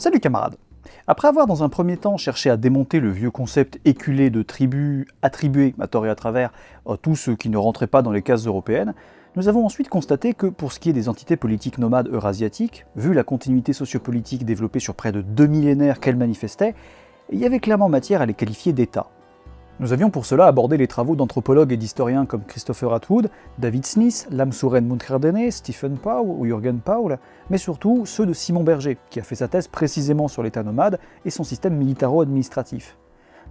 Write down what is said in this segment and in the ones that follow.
Salut camarades! Après avoir dans un premier temps cherché à démonter le vieux concept éculé de tribus attribuées à tort et à travers à tous ceux qui ne rentraient pas dans les cases européennes, nous avons ensuite constaté que pour ce qui est des entités politiques nomades eurasiatiques, vu la continuité sociopolitique développée sur près de 2 millénaires qu'elles manifestaient, il y avait clairement matière à les qualifier d'États. Nous avions pour cela abordé les travaux d'anthropologues et d'historiens comme Christopher Atwood, David Smith, Lamsouren Munkherdene, Stephen Powell ou Jürgen Paul, mais surtout ceux de Simon Berger, qui a fait sa thèse précisément sur l'État nomade et son système militaro-administratif.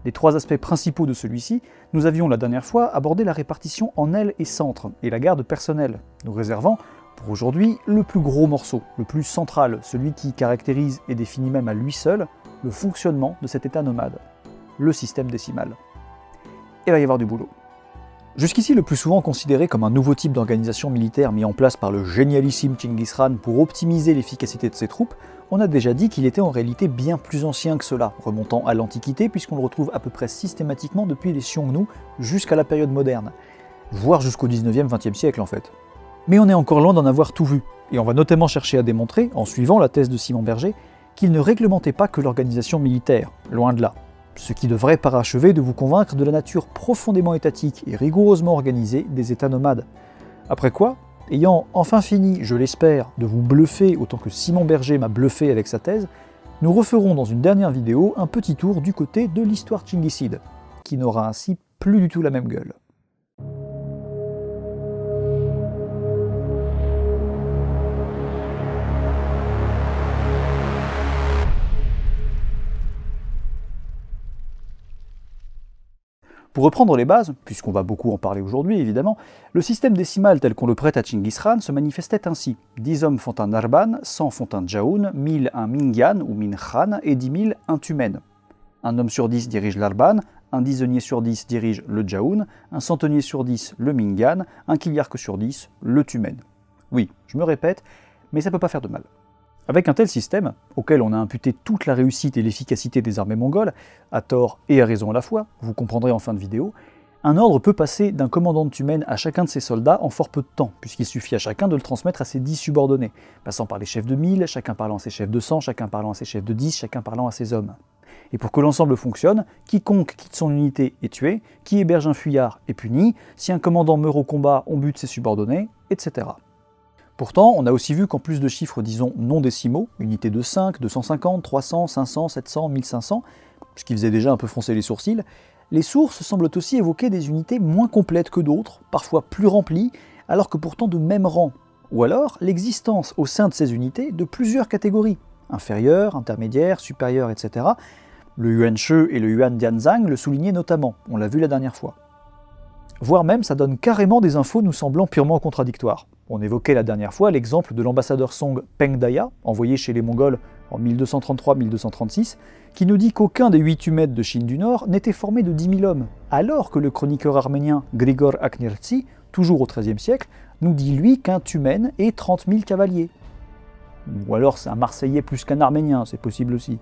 Des trois aspects principaux de celui-ci, nous avions la dernière fois abordé la répartition en ailes et centres, et la garde personnelle, nous réservant, pour aujourd'hui, le plus gros morceau, le plus central, celui qui caractérise et définit même à lui seul le fonctionnement de cet État nomade, le système décimal. Il va y avoir du boulot. Jusqu'ici le plus souvent considéré comme un nouveau type d'organisation militaire mis en place par le génialissime Chinggis Khan pour optimiser l'efficacité de ses troupes, on a déjà dit qu'il était en réalité bien plus ancien que cela, remontant à l'Antiquité puisqu'on le retrouve à peu près systématiquement depuis les Xiongnu jusqu'à la période moderne, voire jusqu'au 19e-20e siècle en fait. Mais on est encore loin d'en avoir tout vu, et on va notamment chercher à démontrer, en suivant la thèse de Simon Berger, qu'il ne réglementait pas que l'organisation militaire, loin de là. Ce qui devrait parachever de vous convaincre de la nature profondément étatique et rigoureusement organisée des États nomades. Après quoi, ayant enfin fini, je l'espère, de vous bluffer autant que Simon Berger m'a bluffé avec sa thèse, nous referons dans une dernière vidéo un petit tour du côté de l'histoire tchinguisside, qui n'aura ainsi plus du tout la même gueule. Pour reprendre les bases, puisqu'on va beaucoup en parler aujourd'hui évidemment, le système décimal tel qu'on le prête à Chinggis Khan se manifestait ainsi. 10 hommes font un Narban, 100 font un Jaun, 1000 un Mingyan ou Min Khan et 10 000 un Tumen. Un homme sur 10 dirige l'Arban, un dizainier sur 10 dirige le Jaun, un centenier sur 10 le Mingyan, un kilyarque sur 10 le Tumen. Oui, je me répète, mais ça peut pas faire de mal. Avec un tel système, auquel on a imputé toute la réussite et l'efficacité des armées mongoles, à tort et à raison à la fois, vous comprendrez en fin de vidéo, un ordre peut passer d'un commandant de Tumen à chacun de ses soldats en fort peu de temps, puisqu'il suffit à chacun de le transmettre à ses 10 subordonnés, passant par les chefs de 1000, chacun parlant à ses chefs de 100, chacun parlant à ses chefs de 10, chacun parlant à ses hommes. Et pour que l'ensemble fonctionne, quiconque quitte son unité est tué, qui héberge un fuyard est puni, si un commandant meurt au combat, on bute ses subordonnés, etc. Pourtant, on a aussi vu qu'en plus de chiffres, disons, non décimaux, unités de 5, 250, 300, 500, 700, 1500, ce qui faisait déjà un peu froncer les sourcils, les sources semblent aussi évoquer des unités moins complètes que d'autres, parfois plus remplies, alors que pourtant de même rang, ou alors l'existence au sein de ces unités de plusieurs catégories, inférieures, intermédiaires, supérieures, etc. Le Yuan Shi et le Yuan Dianzhang le soulignaient notamment, on l'a vu la dernière fois. Voire même ça donne carrément des infos nous semblant purement contradictoires. On évoquait la dernière fois l'exemple de l'ambassadeur Song Peng Daya, envoyé chez les Mongols en 1233-1236, qui nous dit qu'aucun des 8 tumèdes de Chine du Nord n'était formé de 10 000 hommes, alors que le chroniqueur arménien Grigor Akhnirtsi, toujours au XIIIe siècle, nous dit lui qu'un tumène est 30 000 cavaliers. Ou alors c'est un Marseillais plus qu'un Arménien, c'est possible aussi.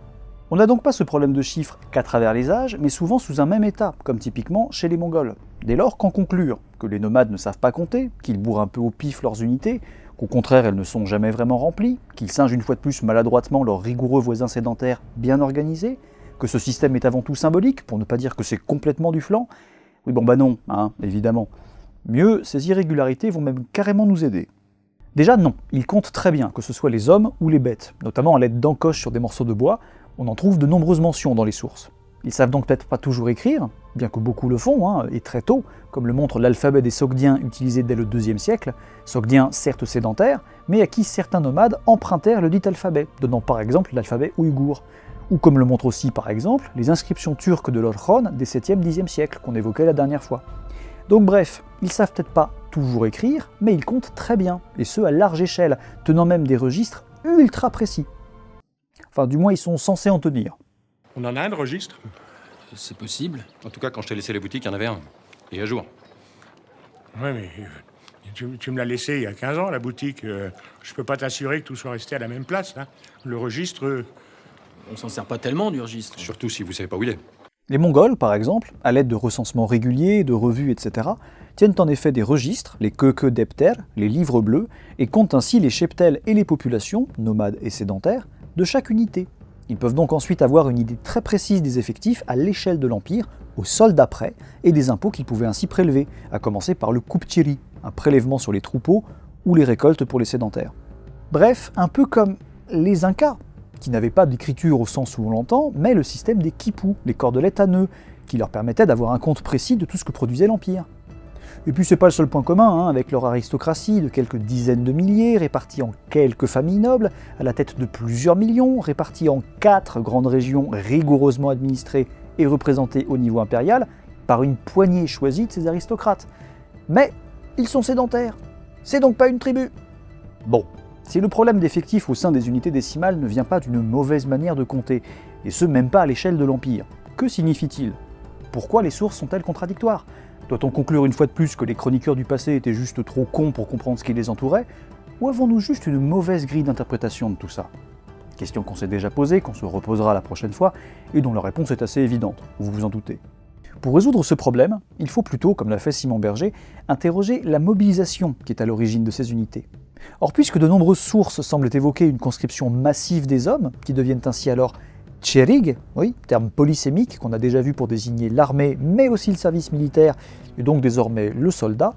On n'a donc pas ce problème de chiffres qu'à travers les âges, mais souvent sous un même état, comme typiquement chez les Mongols. Dès lors, qu'en conclure? Que les nomades ne savent pas compter, qu'ils bourrent un peu au pif leurs unités, qu'au contraire elles ne sont jamais vraiment remplies, qu'ils singent une fois de plus maladroitement leurs rigoureux voisins sédentaires bien organisés, que ce système est avant tout symbolique, pour ne pas dire que c'est complètement du flan? Oui bon bah non, hein, évidemment. Mieux, ces irrégularités vont même carrément nous aider. Déjà non, ils comptent très bien, que ce soit les hommes ou les bêtes, notamment à l'aide d'encoches sur des morceaux de bois. On en trouve de nombreuses mentions dans les sources. Ils savent donc peut-être pas toujours écrire, bien que beaucoup le font, et très tôt, comme le montre l'alphabet des Sogdiens utilisé dès le IIe siècle, Sogdiens certes sédentaires, mais à qui certains nomades empruntèrent le dit alphabet, donnant par exemple l'alphabet ouïghour, ou comme le montre aussi par exemple les inscriptions turques de l'Orkhon des 7e-10e siècles qu'on évoquait la dernière fois. Donc bref, ils savent peut-être pas toujours écrire, mais ils comptent très bien, et ce à large échelle, tenant même des registres ultra précis. Enfin, du moins, ils sont censés en tenir. On en a un de registre? C'est possible. En tout cas, quand je t'ai laissé la boutique, il y en avait un. Et à jour. Oui, mais tu me l'as laissé il y a 15 ans, la boutique. Je peux pas t'assurer que tout soit resté à la même place. Hein. Le registre... On s'en sert pas tellement du registre. Surtout si vous savez pas où il est. Les Mongols, par exemple, à l'aide de recensements réguliers, de revues, etc., tiennent en effet des registres, les Köke Depter, les livres bleus, et comptent ainsi les cheptels et les populations, nomades et sédentaires, de chaque unité. Ils peuvent donc ensuite avoir une idée très précise des effectifs à l'échelle de l'Empire, au soldat près, et des impôts qu'ils pouvaient ainsi prélever, à commencer par le kupchiri, un prélèvement sur les troupeaux ou les récoltes pour les sédentaires. Bref, un peu comme les Incas, qui n'avaient pas d'écriture au sens où on l'entend, mais le système des quipus, les cordelettes à nœuds, qui leur permettaient d'avoir un compte précis de tout ce que produisait l'Empire. Et puis c'est pas le seul point commun, avec leur aristocratie de quelques dizaines de milliers, répartis en quelques familles nobles, à la tête de plusieurs millions, répartis en 4 grandes régions rigoureusement administrées et représentées au niveau impérial, par une poignée choisie de ces aristocrates. Mais ils sont sédentaires, c'est donc pas une tribu. Bon, si le problème d'effectifs au sein des unités décimales ne vient pas d'une mauvaise manière de compter, et ce même pas à l'échelle de l'Empire, que signifie-t-il? Pourquoi les sources sont-elles contradictoires? Doit-on conclure une fois de plus que les chroniqueurs du passé étaient juste trop cons pour comprendre ce qui les entourait? Ou avons-nous juste une mauvaise grille d'interprétation de tout ça? Question qu'on s'est déjà posée, qu'on se reposera la prochaine fois, et dont la réponse est assez évidente, vous vous en doutez. Pour résoudre ce problème, il faut plutôt, comme l'a fait Simon Berger, interroger la mobilisation qui est à l'origine de ces unités. Or, puisque de nombreuses sources semblent évoquer une conscription massive des hommes, qui deviennent ainsi alors Tcherig, oui, terme polysémique qu'on a déjà vu pour désigner l'armée, mais aussi le service militaire, et donc désormais le soldat,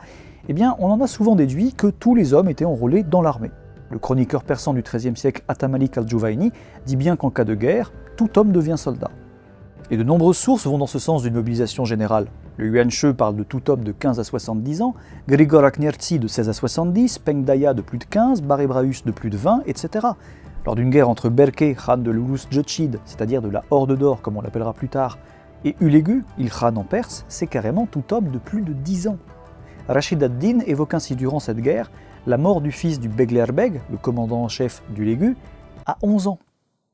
eh bien on en a souvent déduit que tous les hommes étaient enrôlés dans l'armée. Le chroniqueur persan du XIIIe siècle Atamalik al-Juwayni dit bien qu'en cas de guerre, tout homme devient soldat. Et de nombreuses sources vont dans ce sens d'une mobilisation générale. Le Yuan Shi parle de tout homme de 15 à 70 ans, Grigor Aknertsi de 16 à 70, Peng Daya de plus de 15, Barebraus de plus de 20, etc. Lors d'une guerre entre Berke, Khan de l'Ulus Jotchid, c'est-à-dire de la Horde d'Or comme on l'appellera plus tard, et Ulegu, il-Khan en Perse, c'est carrément tout homme de plus de 10 ans. Rashid ad-Din évoque ainsi durant cette guerre la mort du fils du Beglerbeg, le commandant en chef d'Ulegu, à 11 ans.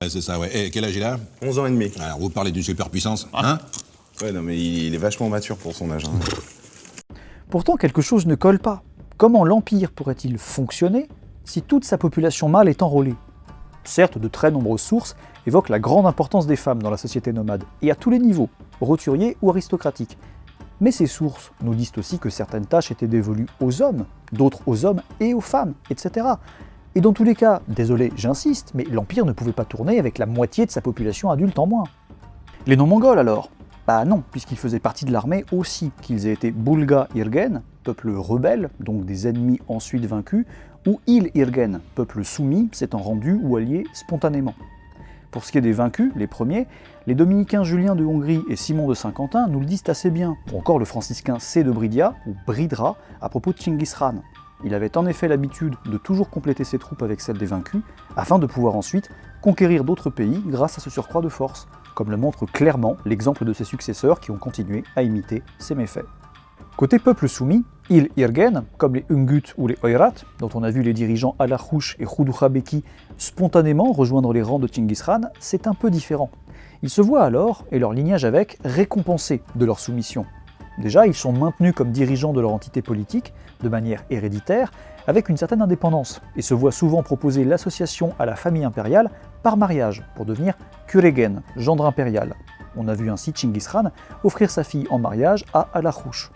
Ouais, c'est ça, ouais. Et quel âge il a? 11 ans et demi. Alors, vous parlez d'une superpuissance, hein? Ouais, non, mais il est vachement mature pour son âge. Hein. Pourtant, quelque chose ne colle pas. Comment l'Empire pourrait-il fonctionner si toute sa population mâle est enrôlée? Certes, de très nombreuses sources évoquent la grande importance des femmes dans la société nomade, et à tous les niveaux, roturiers ou aristocratiques. Mais ces sources nous disent aussi que certaines tâches étaient dévolues aux hommes, d'autres aux hommes et aux femmes, etc. Et dans tous les cas, désolé, j'insiste, mais l'Empire ne pouvait pas tourner avec la moitié de sa population adulte en moins. Les non-mongols alors? Bah non, puisqu'ils faisaient partie de l'armée aussi, qu'ils aient été Bulga-Irgen, peuple rebelle, donc des ennemis ensuite vaincus, ou Il-Irgen, peuple soumis, s'étant rendu ou allié spontanément. Pour ce qui est des vaincus, les premiers, les dominicains Julien de Hongrie et Simon de Saint-Quentin nous le disent assez bien, ou encore le franciscain C. de Bridia, ou Bridra, à propos de Chinggis Khan. Il avait en effet l'habitude de toujours compléter ses troupes avec celles des vaincus, afin de pouvoir ensuite conquérir d'autres pays grâce à ce surcroît de force, comme le montre clairement l'exemple de ses successeurs qui ont continué à imiter ses méfaits. Côté peuple soumis, Il-Irgen, comme les Ungut ou les Oirat, dont on a vu les dirigeants Alakhush et Khudukhabeki spontanément rejoindre les rangs de Chinggis Khan, c'est un peu différent. Ils se voient alors, et leur lignage avec, récompensés de leur soumission. Déjà, ils sont maintenus comme dirigeants de leur entité politique, de manière héréditaire, avec une certaine indépendance, et se voient souvent proposer l'association à la famille impériale par mariage, pour devenir Kuregen, gendre impérial. On a vu ainsi Chinggis Khan offrir sa fille en mariage à Alakhush.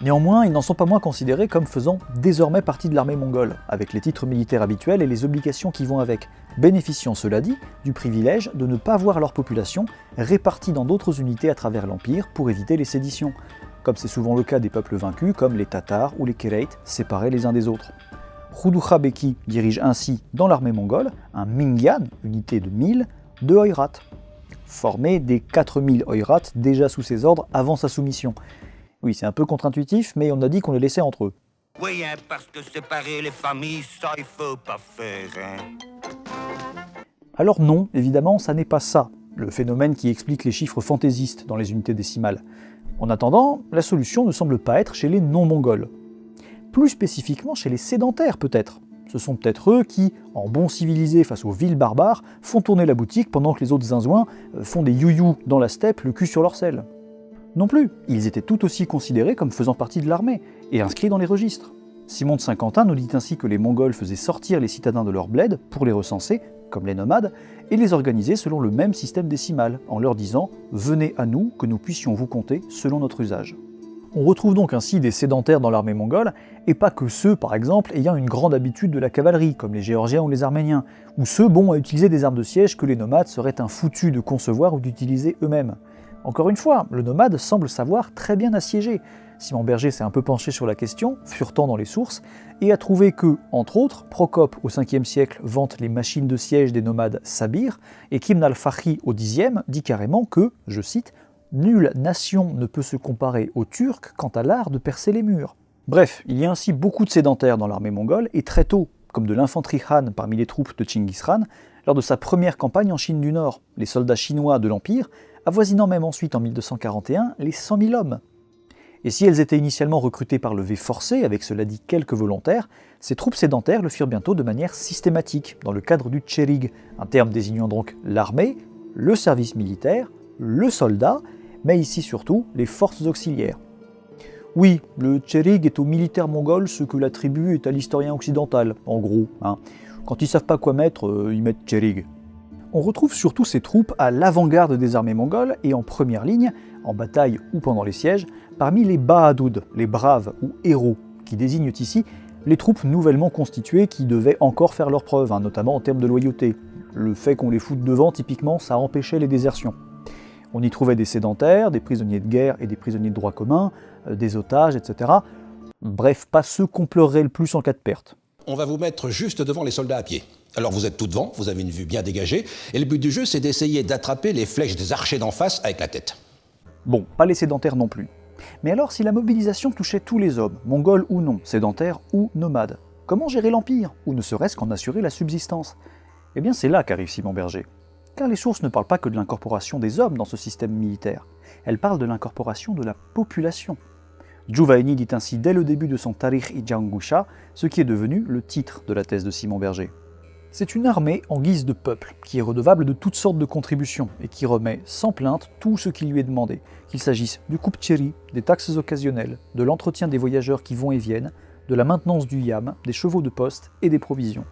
Néanmoins, ils n'en sont pas moins considérés comme faisant désormais partie de l'armée mongole, avec les titres militaires habituels et les obligations qui vont avec, bénéficiant, cela dit, du privilège de ne pas voir leur population répartie dans d'autres unités à travers l'Empire pour éviter les séditions, comme c'est souvent le cas des peuples vaincus comme les Tatars ou les Kereit, séparés les uns des autres. Khudukhabeki dirige ainsi dans l'armée mongole un Mingyan, unité de 1000, de Oirat, formé des 4000 Oirat déjà sous ses ordres avant sa soumission. Oui, c'est un peu contre-intuitif, mais on a dit qu'on les laissait entre eux. Oui, hein, parce que séparer les familles, ça il faut pas faire, hein. Alors non, évidemment, ça n'est pas ça, le phénomène qui explique les chiffres fantaisistes dans les unités décimales. En attendant, la solution ne semble pas être chez les non-mongols. Plus spécifiquement chez les sédentaires peut-être. Ce sont peut-être eux qui, en bons civilisés face aux villes barbares, font tourner la boutique pendant que les autres zinzouins font des you-you dans la steppe, le cul sur leur selle. Non plus, ils étaient tout aussi considérés comme faisant partie de l'armée, et inscrits dans les registres. Simon de Saint-Quentin nous dit ainsi que les Mongols faisaient sortir les citadins de leur bled pour les recenser, comme les nomades, et les organiser selon le même système décimal, en leur disant « Venez à nous, que nous puissions vous compter selon notre usage ». On retrouve donc ainsi des sédentaires dans l'armée mongole, et pas que ceux, par exemple, ayant une grande habitude de la cavalerie, comme les Géorgiens ou les Arméniens, ou ceux bons à utiliser des armes de siège que les nomades seraient infoutus de concevoir ou d'utiliser eux-mêmes. Encore une fois, le nomade semble savoir très bien assiéger. Simon Berger s'est un peu penché sur la question, furetant dans les sources, et a trouvé que, entre autres, Procope au 5e siècle vante les machines de siège des nomades sabirs, et Ibn al-Fakhi au 10e dit carrément que, je cite, « Nulle nation ne peut se comparer aux Turcs quant à l'art de percer les murs ». Bref, il y a ainsi beaucoup de sédentaires dans l'armée mongole, et très tôt, comme de l'infanterie Han parmi les troupes de Chinggis Khan, lors de sa première campagne en Chine du Nord, les soldats chinois de l'Empire, avoisinant même ensuite en 1241 les 100 000 hommes. Et si elles étaient initialement recrutées par levée forcée, avec cela dit quelques volontaires, ces troupes sédentaires le firent bientôt de manière systématique, dans le cadre du tcherig, un terme désignant donc l'armée, le service militaire, le soldat, mais ici surtout les forces auxiliaires. Oui, le tcherig est aux militaires mongols ce que la tribu est à l'historien occidental, en gros. Quand ils savent pas quoi mettre, ils mettent tcherig. On retrouve surtout ces troupes à l'avant-garde des armées mongoles et en première ligne, en bataille ou pendant les sièges, parmi les Bahadoud, les braves ou héros, qui désignent ici les troupes nouvellement constituées qui devaient encore faire leurs preuves, notamment en termes de loyauté. Le fait qu'on les foute devant, typiquement, ça empêchait les désertions. On y trouvait des sédentaires, des prisonniers de guerre et des prisonniers de droit commun, des otages, etc. Bref, pas ceux qu'on pleurerait le plus en cas de perte. On va vous mettre juste devant les soldats à pied. Alors vous êtes tout devant, vous avez une vue bien dégagée, et le but du jeu c'est d'essayer d'attraper les flèches des archers d'en face avec la tête. Bon, pas les sédentaires non plus. Mais alors si la mobilisation touchait tous les hommes, mongols ou non, sédentaires ou nomades, comment gérer l'Empire, ou ne serait-ce qu'en assurer la subsistance? Eh bien c'est là qu'arrive Simon Berger. Car les sources ne parlent pas que de l'incorporation des hommes dans ce système militaire, elles parlent de l'incorporation de la population. Juvaini dit ainsi dès le début de son Tarikh-i Jangusha, ce qui est devenu le titre de la thèse de Simon Berger. C'est une armée en guise de peuple, qui est redevable de toutes sortes de contributions, et qui remet sans plainte tout ce qui lui est demandé, qu'il s'agisse du kupcheri, des taxes occasionnelles, de l'entretien des voyageurs qui vont et viennent, de la maintenance du yam, des chevaux de poste et des provisions.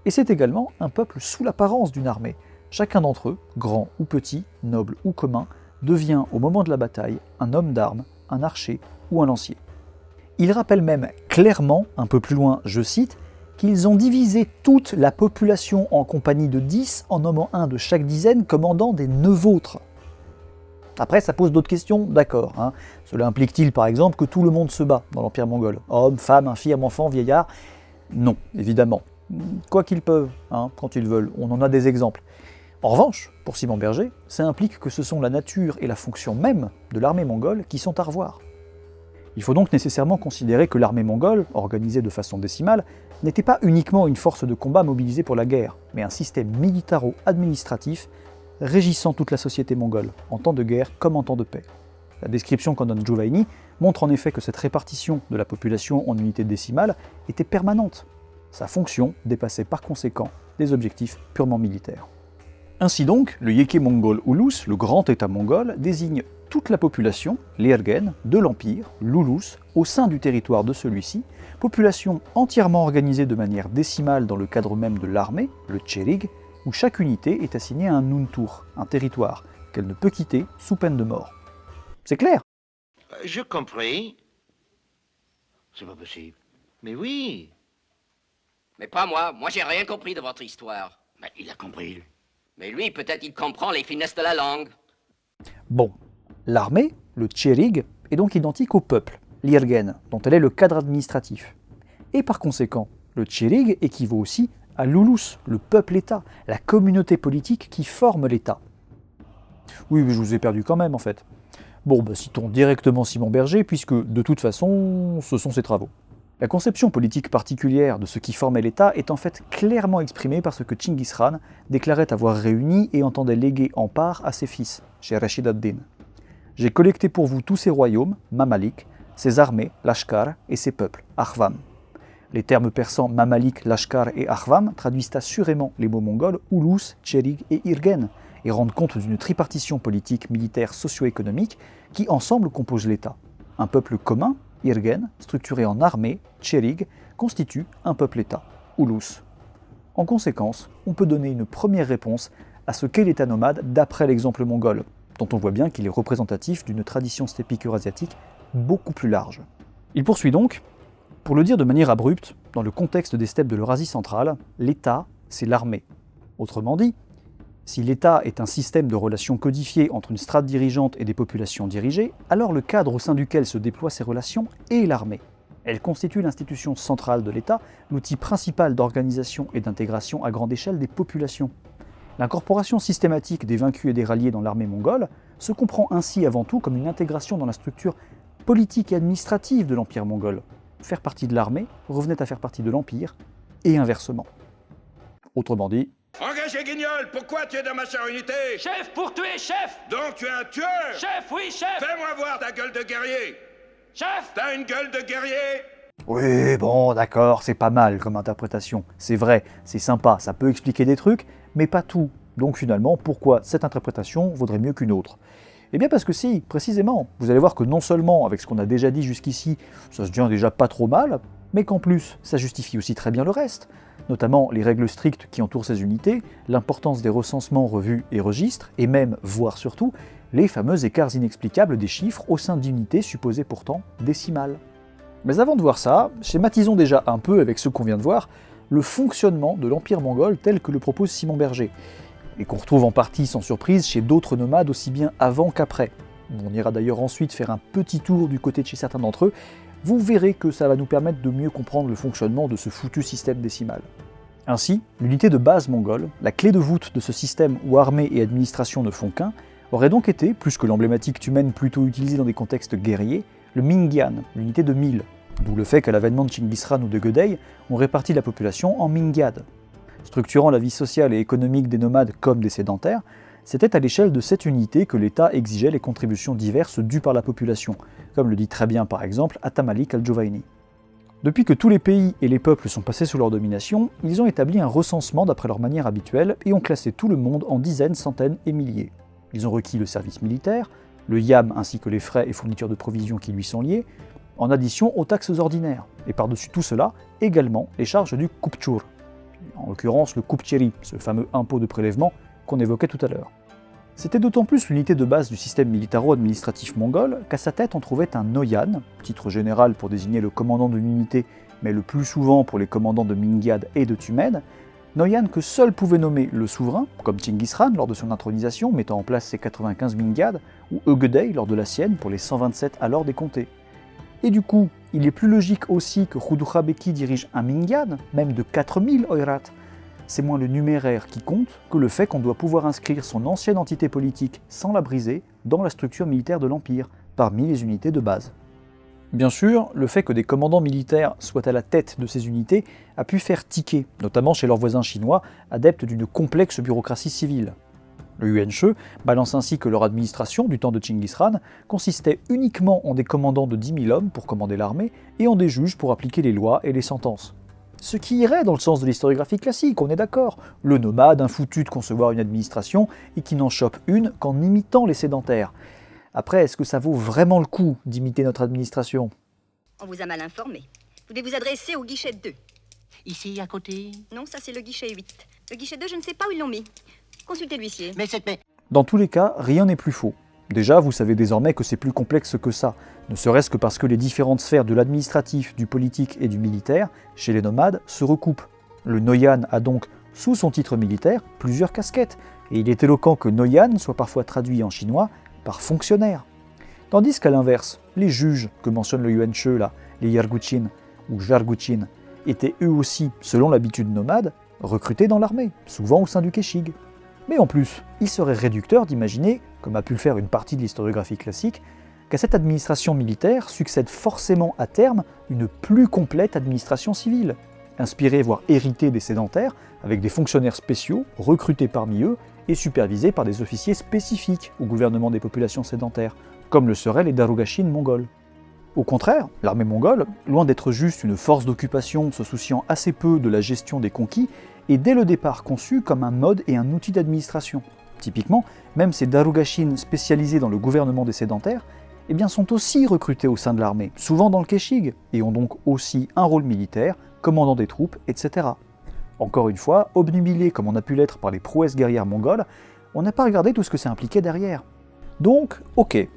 Et c'est également un peuple sous l'apparence d'une armée. Chacun d'entre eux, grand ou petit, noble ou commun, devient au moment de la bataille un homme d'armes, un archer ou un lancier. Il rappelle même clairement, un peu plus loin, je cite, qu'ils ont divisé toute la population en compagnies de 10 en nommant un de chaque dizaine commandant des 9 autres. Après, ça pose d'autres questions, d'accord. Cela implique-t-il par exemple que tout le monde se bat dans l'Empire mongol? Hommes, femmes, infirmes, enfants, vieillards? Non, évidemment. Quoi qu'ils peuvent, quand ils veulent, on en a des exemples. En revanche, pour Simon Berger, ça implique que ce sont la nature et la fonction même de l'armée mongole qui sont à revoir. Il faut donc nécessairement considérer que l'armée mongole, organisée de façon décimale, n'était pas uniquement une force de combat mobilisée pour la guerre, mais un système militaro-administratif régissant toute la société mongole, en temps de guerre comme en temps de paix. La description qu'en donne Juvaini montre en effet que cette répartition de la population en unités décimales était permanente. Sa fonction dépassait par conséquent des objectifs purement militaires. Ainsi donc, le Yeke Mongol Ulus, le grand État mongol, désigne toute la population, l'Ergen, de l'Empire, l'Ulus, au sein du territoire de celui-ci, population entièrement organisée de manière décimale dans le cadre même de l'armée, le tcherig, où chaque unité est assignée à un nuntur, un territoire, qu'elle ne peut quitter sous peine de mort. C'est clair? Je compris. C'est pas possible. Mais oui. Mais pas moi. Moi, j'ai rien compris de votre histoire. Mais il a compris, lui. Mais lui, peut-être il comprend les finesses de la langue. Bon, l'armée, le tcherig, est donc identique au peuple, l'Irgen, dont elle est le cadre administratif. Et par conséquent, le tcherig équivaut aussi à l'Ulus, le peuple-État, la communauté politique qui forme l'État. Oui, mais je vous ai perdu quand même en fait. Bon, citons directement Simon Berger, puisque de toute façon, ce sont ses travaux. La conception politique particulière de ce qui formait l'État est en fait clairement exprimée par ce que Chinggis Khan déclarait avoir réuni et entendait léguer en part à ses fils, chez Rashid ad-Din. J'ai collecté pour vous tous ces royaumes, Mamalik, ses armées, Lashkar, et ses peuples, Arvam. Les termes persans Mamalik, Lashkar et Arvam traduisent assurément les mots mongols Ulus, Tcherig et Irgen, et rendent compte d'une tripartition politique, militaire, socio-économique qui ensemble composent l'État. Un peuple commun, Irgen, structuré en armée, Tcherig, constitue un peuple-État, Ulus. En conséquence, on peut donner une première réponse à ce qu'est l'État nomade d'après l'exemple mongol, dont on voit bien qu'il est représentatif d'une tradition stéppique eurasiatique beaucoup plus large. Il poursuit donc, pour le dire de manière abrupte, dans le contexte des steppes de l'Eurasie centrale, l'État, c'est l'armée. Autrement dit, si l'État est un système de relations codifiées entre une strate dirigeante et des populations dirigées, alors le cadre au sein duquel se déploient ces relations est l'armée. Elle constitue l'institution centrale de l'État, l'outil principal d'organisation et d'intégration à grande échelle des populations. L'incorporation systématique des vaincus et des ralliés dans l'armée mongole se comprend ainsi avant tout comme une intégration dans la structure politique et administrative de l'Empire mongol. Faire partie de l'armée revenait à faire partie de l'Empire, et inversement. Autrement dit, Engagez Guignol, pourquoi tu es dans ma chère unité? Chef, pour tuer, chef! Donc tu es un tueur? Chef, oui, chef! Fais-moi voir ta gueule de guerrier! Chef! T'as une gueule de guerrier? oui, bon, d'accord, c'est pas mal comme interprétation. C'est vrai, c'est sympa, ça peut expliquer des trucs, mais pas tout. Donc finalement, pourquoi cette interprétation vaudrait mieux qu'une autre? Eh bien parce que si, précisément, vous allez voir que non seulement, avec ce qu'on a déjà dit jusqu'ici, ça se tient déjà pas trop mal, mais qu'en plus, ça justifie aussi très bien le reste, notamment les règles strictes qui entourent ces unités, l'importance des recensements, revues et registres, et même, voire surtout, les fameux écarts inexplicables des chiffres au sein d'unités supposées pourtant décimales. Mais avant de voir ça, schématisons déjà un peu avec ce qu'on vient de voir, le fonctionnement de l'Empire mongol tel que le propose Simon Berger, et qu'on retrouve en partie sans surprise chez d'autres nomades aussi bien avant qu'après. On ira d'ailleurs ensuite faire un petit tour du côté de chez certains d'entre eux, vous verrez que ça va nous permettre de mieux comprendre le fonctionnement de ce foutu système décimal. Ainsi, l'unité de base mongole, la clé de voûte de ce système où armée et administration ne font qu'un, aurait donc été, plus que l'emblématique Tumen plutôt utilisée dans des contextes guerriers, le Mingyan, l'unité de 1000, d'où le fait qu'à l'avènement de Chinggis Khan ou de Gödei, on répartit la population en Mingyad. Structurant la vie sociale et économique des nomades comme des sédentaires, c'était à l'échelle de cette unité que l'État exigeait les contributions diverses dues par la population, comme le dit très bien par exemple Atamalik al-Jowaini. Depuis que tous les pays et les peuples sont passés sous leur domination, ils ont établi un recensement d'après leur manière habituelle et ont classé tout le monde en dizaines, centaines et milliers. Ils ont requis le service militaire, le yam ainsi que les frais et fournitures de provisions qui lui sont liés, en addition aux taxes ordinaires, et par-dessus tout cela, également les charges du kupchur, en l'occurrence le kupcheri, ce fameux impôt de prélèvement qu'on évoquait tout à l'heure. C'était d'autant plus l'unité de base du système militaro-administratif mongol qu'à sa tête on trouvait un noyan, titre général pour désigner le commandant d'une unité, mais le plus souvent pour les commandants de Mingyad et de Tumen, noyan que seul pouvait nommer le souverain, comme Chinggis Khan lors de son intronisation mettant en place ses 95 Mingyad, ou Ögedei lors de la sienne pour les 127 alors décomptés. Et du coup, il est plus logique aussi que Khudukha Beki dirige un Mingyad, même de 4000 Oirat. C'est moins le numéraire qui compte que le fait qu'on doit pouvoir inscrire son ancienne entité politique sans la briser dans la structure militaire de l'Empire, parmi les unités de base. Bien sûr, le fait que des commandants militaires soient à la tête de ces unités a pu faire tiquer, notamment chez leurs voisins chinois, adeptes d'une complexe bureaucratie civile. Le Yuan-She balance ainsi que leur administration, du temps de Chinggis Khan, consistait uniquement en des commandants de 10 000 hommes pour commander l'armée et en des juges pour appliquer les lois et les sentences. Ce qui irait dans le sens de l'historiographie classique, on est d'accord. Le nomade, un foutu de concevoir une administration et qui n'en chope une qu'en imitant les sédentaires. Après, est-ce que ça vaut vraiment le coup d'imiter notre administration? On vous a mal informé. Vous devez vous adresser au guichet 2. Ici, à côté? Non, ça c'est le guichet 8. Le guichet 2, je ne sais pas où ils l'ont mis. Consultez l'huissier. Mais c'est... Dans tous les cas, rien n'est plus faux. Déjà, vous savez désormais que c'est plus complexe que ça, ne serait-ce que parce que les différentes sphères de l'administratif, du politique et du militaire, chez les nomades, se recoupent. Le Noyan a donc, sous son titre militaire, plusieurs casquettes, et il est éloquent que Noyan soit parfois traduit en chinois par fonctionnaire. Tandis qu'à l'inverse, les juges que mentionne le Yuan-She là, les Yarguchin ou Jarguchin, étaient eux aussi, selon l'habitude nomade, recrutés dans l'armée, souvent au sein du Keshig. Mais en plus, il serait réducteur d'imaginer, comme a pu le faire une partie de l'historiographie classique, qu'à cette administration militaire succède forcément à terme une plus complète administration civile, inspirée voire héritée des sédentaires, avec des fonctionnaires spéciaux recrutés parmi eux et supervisés par des officiers spécifiques au gouvernement des populations sédentaires, comme le seraient les Darugashin mongols. Au contraire, l'armée mongole, loin d'être juste une force d'occupation se souciant assez peu de la gestion des conquis, est dès le départ conçue comme un mode et un outil d'administration. Typiquement, même ces Darugashin spécialisés dans le gouvernement des sédentaires sont aussi recrutés au sein de l'armée, souvent dans le Keshig, et ont donc aussi un rôle militaire, commandant des troupes, etc. Encore une fois, obnubilés comme on a pu l'être par les prouesses guerrières mongoles, on n'a pas regardé tout ce que ça impliquait derrière. Donc, ok,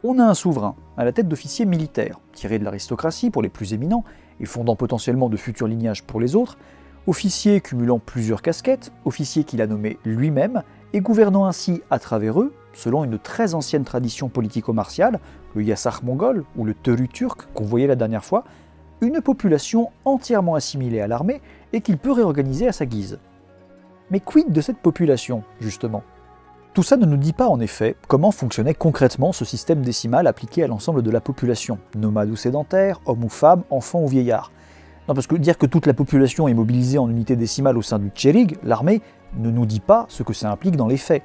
On a un souverain, à la tête d'officiers militaires, tirés de l'aristocratie pour les plus éminents, et fondant potentiellement de futurs lignages pour les autres, officiers cumulant plusieurs casquettes, officiers qu'il a nommés lui-même, et gouvernant ainsi à travers eux, selon une très ancienne tradition politico-martiale, le Yassar mongol ou le Teru turc qu'on voyait la dernière fois, une population entièrement assimilée à l'armée et qu'il peut réorganiser à sa guise. Mais quid de cette population, justement ? Tout ça ne nous dit pas en effet comment fonctionnait concrètement ce système décimal appliqué à l'ensemble de la population, nomade ou sédentaire, homme ou femme, enfant ou vieillard. Non, parce que dire que toute la population est mobilisée en unité décimale au sein du Tcherig, l'armée, ne nous dit pas ce que ça implique dans les faits.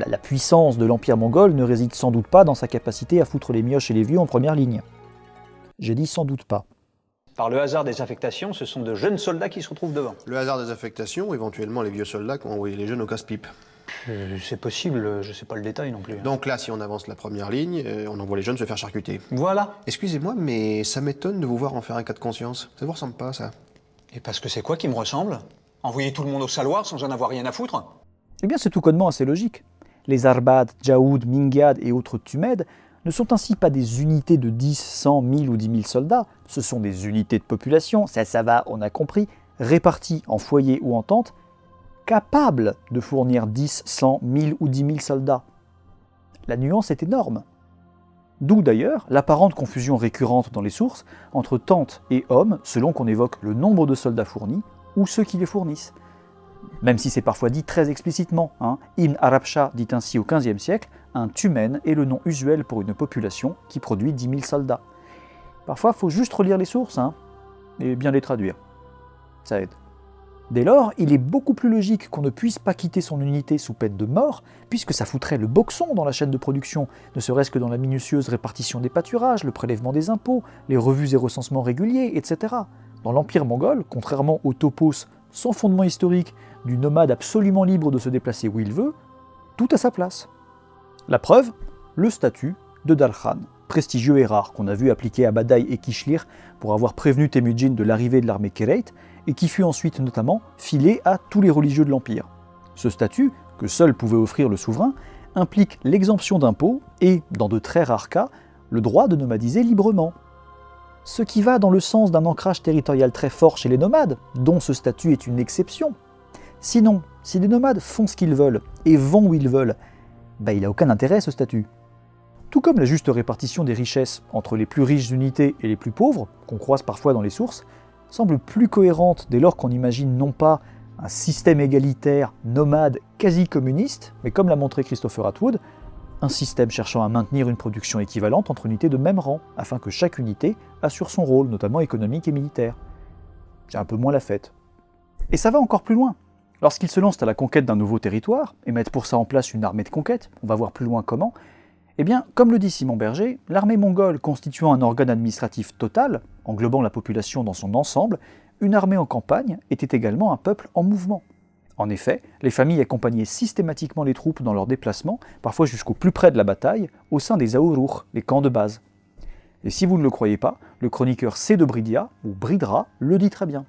La puissance de l'Empire mongol ne réside sans doute pas dans sa capacité à foutre les mioches et les vieux en première ligne. J'ai dit sans doute pas. Par le hasard des affectations, ce sont de jeunes soldats qui se retrouvent devant. Le hasard des affectations, éventuellement les vieux soldats qui ont envoyé les jeunes au casse-pipe. C'est possible, je sais pas le détail non plus. Donc là, si on avance la première ligne, on envoie les jeunes se faire charcuter. Voilà. Excusez-moi, mais ça m'étonne de vous voir en faire un cas de conscience. Ça vous ressemble pas, ça? Et parce que c'est quoi qui me ressemble? Envoyer tout le monde au saloir sans en avoir rien à foutre? Eh bien, c'est tout connement assez logique. Les Arbad, Djaoud, Mingyad et autres Tumèdes ne sont ainsi pas des unités de 10, 100, 1000 ou 10 000 soldats, ce sont des unités de population, ça va, on a compris, réparties en foyers ou en tentes, capables de fournir 10, 100, 1000 ou 10 000 soldats. La nuance est énorme. D'où d'ailleurs l'apparente confusion récurrente dans les sources entre tentes et hommes selon qu'on évoque le nombre de soldats fournis ou ceux qui les fournissent. Même si c'est parfois dit très explicitement, Ibn Arabshah dit ainsi au XVe siècle, un tumen est le nom usuel pour une population qui produit 10 000 soldats. Parfois, il faut juste relire les sources et bien les traduire. Ça aide. Dès lors, il est beaucoup plus logique qu'on ne puisse pas quitter son unité sous peine de mort, puisque ça foutrait le boxon dans la chaîne de production, ne serait-ce que dans la minutieuse répartition des pâturages, le prélèvement des impôts, les revues et recensements réguliers, etc. Dans l'Empire mongol, contrairement au topos sans fondement historique du nomade absolument libre de se déplacer où il veut, tout à sa place. La preuve, le statut de Dalkhan, prestigieux et rare, qu'on a vu appliquer à Badaï et Kishlir pour avoir prévenu Temujin de l'arrivée de l'armée Kereit, et qui fut ensuite notamment filé à tous les religieux de l'Empire. Ce statut, que seul pouvait offrir le souverain, implique l'exemption d'impôts et, dans de très rares cas, le droit de nomadiser librement. Ce qui va dans le sens d'un ancrage territorial très fort chez les nomades, dont ce statut est une exception. Sinon, si les nomades font ce qu'ils veulent et vont où ils veulent, il n'a aucun intérêt ce statut. Tout comme la juste répartition des richesses entre les plus riches unités et les plus pauvres, qu'on croise parfois dans les sources, semble plus cohérente dès lors qu'on imagine non pas un système égalitaire, nomade, quasi-communiste, mais comme l'a montré Christopher Atwood, un système cherchant à maintenir une production équivalente entre unités de même rang, afin que chaque unité assure son rôle, notamment économique et militaire. C'est un peu moins la fête. Et ça va encore plus loin. Lorsqu'ils se lancent à la conquête d'un nouveau territoire, et mettent pour ça en place une armée de conquête, on va voir plus loin comment, eh bien, comme le dit Simon Berger, l'armée mongole constituant un organe administratif total, englobant la population dans son ensemble, une armée en campagne était également un peuple en mouvement. En effet, les familles accompagnaient systématiquement les troupes dans leurs déplacements, parfois jusqu'au plus près de la bataille, au sein des Aourouch, les camps de base. Et si vous ne le croyez pas, le chroniqueur C de Bridia, ou Bridra, le dit très bien.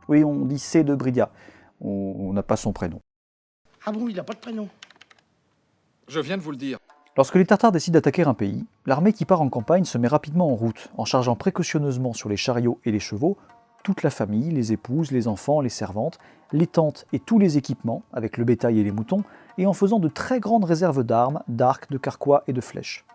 Oui, on dit C de Bridia, on n'a pas son prénom. Ah bon, il n'a pas de prénom? Je viens de vous le dire. Lorsque les Tartares décident d'attaquer un pays, l'armée qui part en campagne se met rapidement en route, en chargeant précautionneusement sur les chariots et les chevaux toute la famille, les épouses, les enfants, les servantes, les tentes et tous les équipements, avec le bétail et les moutons, et en faisant de très grandes réserves d'armes, d'arcs, de carquois et de flèches.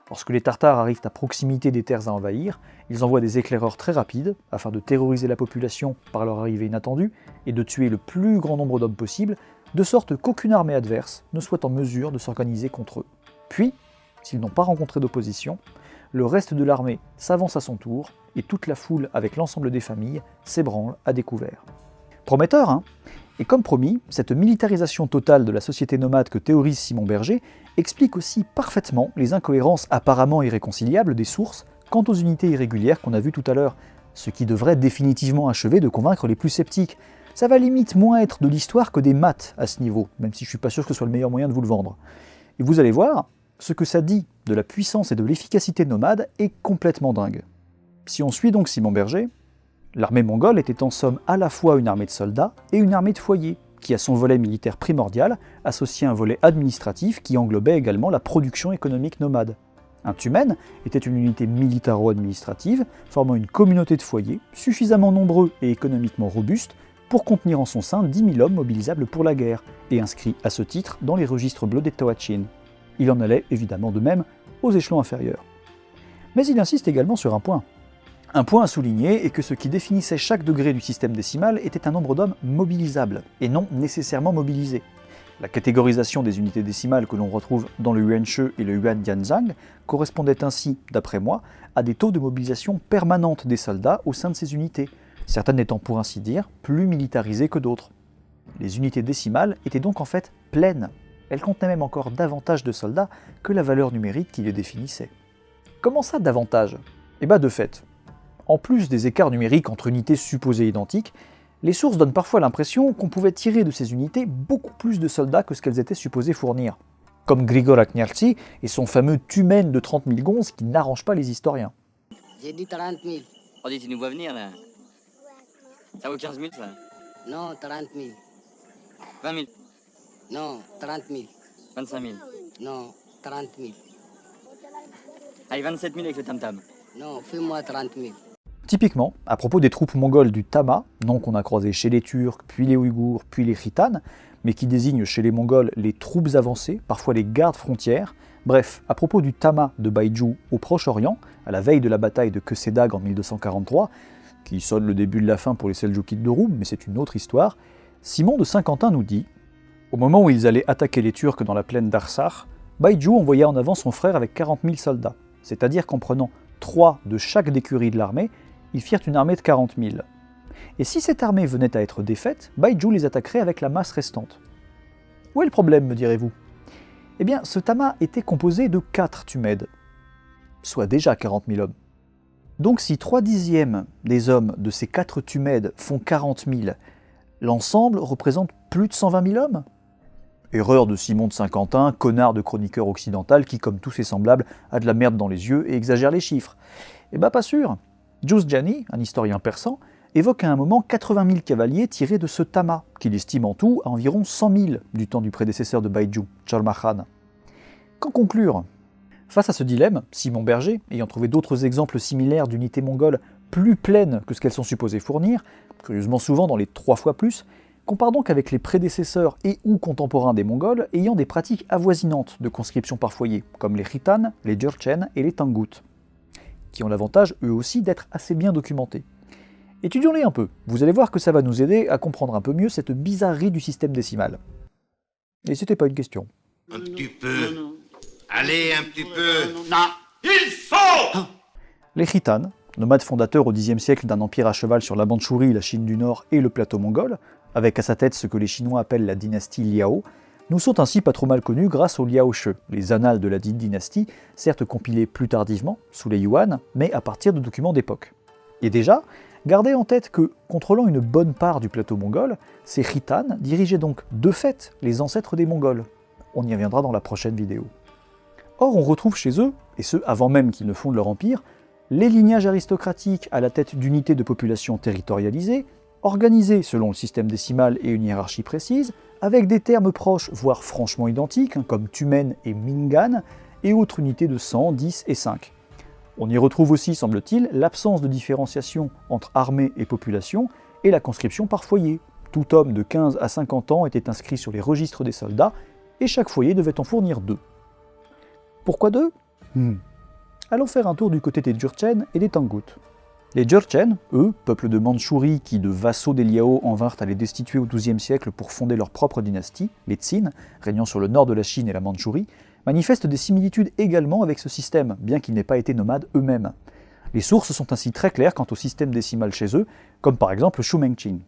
Lorsque les Tartares arrivent à proximité des terres à envahir, ils envoient des éclaireurs très rapides, afin de terroriser la population par leur arrivée inattendue, et de tuer le plus grand nombre d'hommes possible, de sorte qu'aucune armée adverse ne soit en mesure de s'organiser contre eux. Puis, s'ils n'ont pas rencontré d'opposition, le reste de l'armée s'avance à son tour, et toute la foule avec l'ensemble des familles s'ébranle à découvert. Prometteur, Et comme promis, cette militarisation totale de la société nomade que théorise Simon Berger explique aussi parfaitement les incohérences apparemment irréconciliables des sources quant aux unités irrégulières qu'on a vues tout à l'heure, ce qui devrait définitivement achever de convaincre les plus sceptiques. Ça va limite moins être de l'histoire que des maths à ce niveau, même si je suis pas sûr que ce soit le meilleur moyen de vous le vendre. Et vous allez voir, ce que ça dit de la puissance et de l'efficacité nomade est complètement dingue. Si on suit donc Simon Berger, l'armée mongole était en somme à la fois une armée de soldats et une armée de foyers, qui a son volet militaire primordial, associé à un volet administratif qui englobait également la production économique nomade. Un tumen était une unité militaro-administrative formant une communauté de foyers suffisamment nombreux et économiquement robustes pour contenir en son sein 10 000 hommes mobilisables pour la guerre et inscrits à ce titre dans les registres bleus des Toachin. Il en allait évidemment de même aux échelons inférieurs. Mais il insiste également sur un point. Un point à souligner est que ce qui définissait chaque degré du système décimal était un nombre d'hommes mobilisables, et non nécessairement mobilisés. La catégorisation des unités décimales que l'on retrouve dans le Yuanshe et le Yuan Dianzhang correspondait ainsi, d'après moi, à des taux de mobilisation permanente des soldats au sein de ces unités, certaines n'étant pour ainsi dire plus militarisées que d'autres. Les unités décimales étaient donc en fait pleines. Elles contenaient même encore davantage de soldats que la valeur numérique qui les définissait. Comment ça davantage ? Eh bien de fait, en plus des écarts numériques entre unités supposées identiques, les sources donnent parfois l'impression qu'on pouvait tirer de ces unités beaucoup plus de soldats que ce qu'elles étaient supposées fournir. Comme Grigor Akniartsi et son fameux tumen de 30 000 gonzes qui n'arrange pas les historiens. J'ai dit 30 000. Oh, dis, tu nous vois venir là. Ça vaut 15 000 ça? Non, 30 000. 20 000. Non, 30 000. 25 000. Non, 30 000. Allez, 27 000 avec le tam-tam. Non, fais-moi 30 000. Typiquement, à propos des troupes mongoles du Tama, nom qu'on a croisé chez les Turcs, puis les Ouïghours, puis les Khitans, mais qui désigne chez les Mongols les troupes avancées, parfois les gardes frontières. Bref, à propos du Tama de Baïdjou au Proche-Orient, à la veille de la bataille de Kösedag en 1243, qui sonne le début de la fin pour les Seldjoukides de Roum, mais c'est une autre histoire, Simon de Saint-Quentin nous dit « Au moment où ils allaient attaquer les Turcs dans la plaine d'Arsar, Baïdjou envoya en avant son frère avec 40 000 soldats, c'est-à-dire qu'en prenant 3 de chaque d'écurie de l'armée, ils firent une armée de 40 000. Et si cette armée venait à être défaite, Baïdjou les attaquerait avec la masse restante. Où est le problème, me direz-vous? Eh bien, ce Tama était composé de 4 tumèdes, soit déjà 40 000 hommes. Donc si 3/10 des hommes de ces 4 tumèdes font 40 000, l'ensemble représente plus de 120 000 hommes? Erreur de Simon de Saint-Quentin, connard de chroniqueur occidental qui, comme tous ses semblables, a de la merde dans les yeux et exagère les chiffres. Eh ben pas sûr. Juzjani, un historien persan, évoque à un moment 80 000 cavaliers tirés de ce Tama, qu'il estime en tout à environ 100 000 du temps du prédécesseur de Baïdjou, Charmakhan. Qu'en conclure? Face à ce dilemme, Simon Berger, ayant trouvé d'autres exemples similaires d'unités mongoles plus pleines que ce qu'elles sont supposées fournir, curieusement souvent dans les 3 fois plus, compare donc avec les prédécesseurs et ou contemporains des Mongols ayant des pratiques avoisinantes de conscription par foyer, comme les Khitans, les Jurchen et les Tangut, qui ont l'avantage eux aussi d'être assez bien documentés. Étudions-les un peu, vous allez voir que ça va nous aider à comprendre un peu mieux cette bizarrerie du système décimal. Et c'était pas une question. Un petit peu. Allez, un petit peu. Non, il faut. Les Khitans, nomades fondateurs au Xe siècle d'un empire à cheval sur la Mandchourie, la Chine du Nord et le plateau mongol, avec à sa tête ce que les Chinois appellent la dynastie Liao, nous sont ainsi pas trop mal connus grâce aux Liaoshe, les annales de la dite dynastie, certes compilées plus tardivement, sous les Yuan, mais à partir de documents d'époque. Et déjà, gardez en tête que, contrôlant une bonne part du plateau mongol, ces Khitans dirigeaient donc de fait les ancêtres des Mongols. On y reviendra dans la prochaine vidéo. Or, on retrouve chez eux, et ce avant même qu'ils ne fondent leur empire, les lignages aristocratiques à la tête d'unités de population territorialisées, organisées selon le système décimal et une hiérarchie précise, avec des termes proches, voire franchement identiques, comme Tumen et Mingan, et autres unités de 100, 10 et 5. On y retrouve aussi, semble-t-il, l'absence de différenciation entre armée et population, et la conscription par foyer. Tout homme de 15 à 50 ans était inscrit sur les registres des soldats, et chaque foyer devait en fournir 2. Pourquoi 2 Allons faire un tour du côté des Jurchen et des Tangut. Les Jurchen, eux, peuple de Mandchourie qui de vassaux des Liao en vinrent à les destituer au XIIe siècle pour fonder leur propre dynastie, les Tsin, régnant sur le nord de la Chine et la Mandchourie, manifestent des similitudes également avec ce système, bien qu'ils n'aient pas été nomades eux-mêmes. Les sources sont ainsi très claires quant au système décimal chez eux, comme par exemple Shumengqin.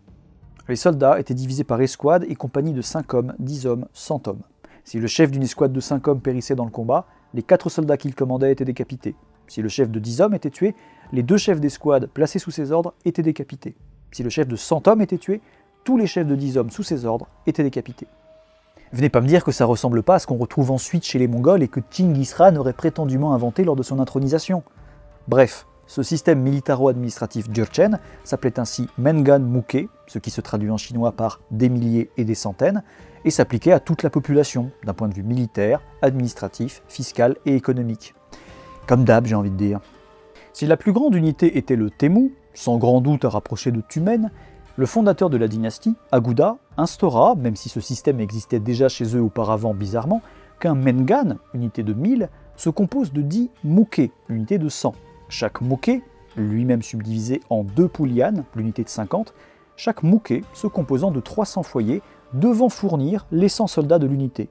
Les soldats étaient divisés par escouades et compagnies de 5 hommes, 10 hommes, 100 hommes. Si le chef d'une escouade de 5 hommes périssait dans le combat, les 4 soldats qu'il commandait étaient décapités. Si le chef de 10 hommes était tué, les 2 chefs d'escouade placés sous ses ordres étaient décapités. Si le chef de 100 hommes était tué, tous les chefs de 10 hommes sous ses ordres étaient décapités. Venez pas me dire que ça ressemble pas à ce qu'on retrouve ensuite chez les Mongols et que Tchingiz Khan aurait prétendument inventé lors de son intronisation. Bref, Ce système militaro-administratif Jurchen s'appelait ainsi Mengan Muke, ce qui se traduit en chinois par des milliers et des centaines, et s'appliquait à toute la population, d'un point de vue militaire, administratif, fiscal et économique. Comme d'hab, j'ai envie de dire. Si la plus grande unité était le Temu, sans grand doute à rapprocher de Tumen, le fondateur de la dynastie, Aguda, instaura, même si ce système existait déjà chez eux auparavant bizarrement, qu'un Mengan, unité de 1000, se compose de 10 Muke, unité de 100. Chaque Muke, lui-même subdivisé en 2 Pulian, l'unité de 50, chaque Muke se composant de 300 foyers devant fournir les 100 soldats de l'unité.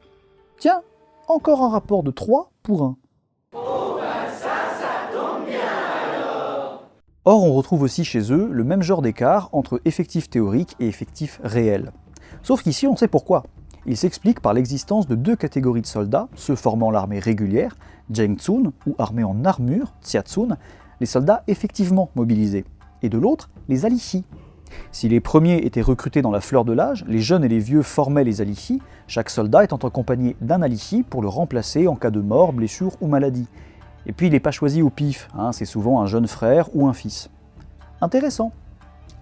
Tiens, encore un rapport de 3 pour 1. Or, on retrouve aussi chez eux le même genre d'écart entre effectifs théoriques et effectifs réels. Sauf qu'ici, on sait pourquoi. Il s'explique par l'existence de 2 catégories de soldats, ceux formant l'armée régulière, Jengtsun, ou armée en armure, Xiatsun, les soldats effectivement mobilisés, et de l'autre, les Alihi. Si les premiers étaient recrutés dans la fleur de l'âge, les jeunes et les vieux formaient les Alihi, chaque soldat étant accompagné d'un Alihi pour le remplacer en cas de mort, blessure ou maladie. Et puis il n'est pas choisi au pif, c'est souvent un jeune frère ou un fils. Intéressant.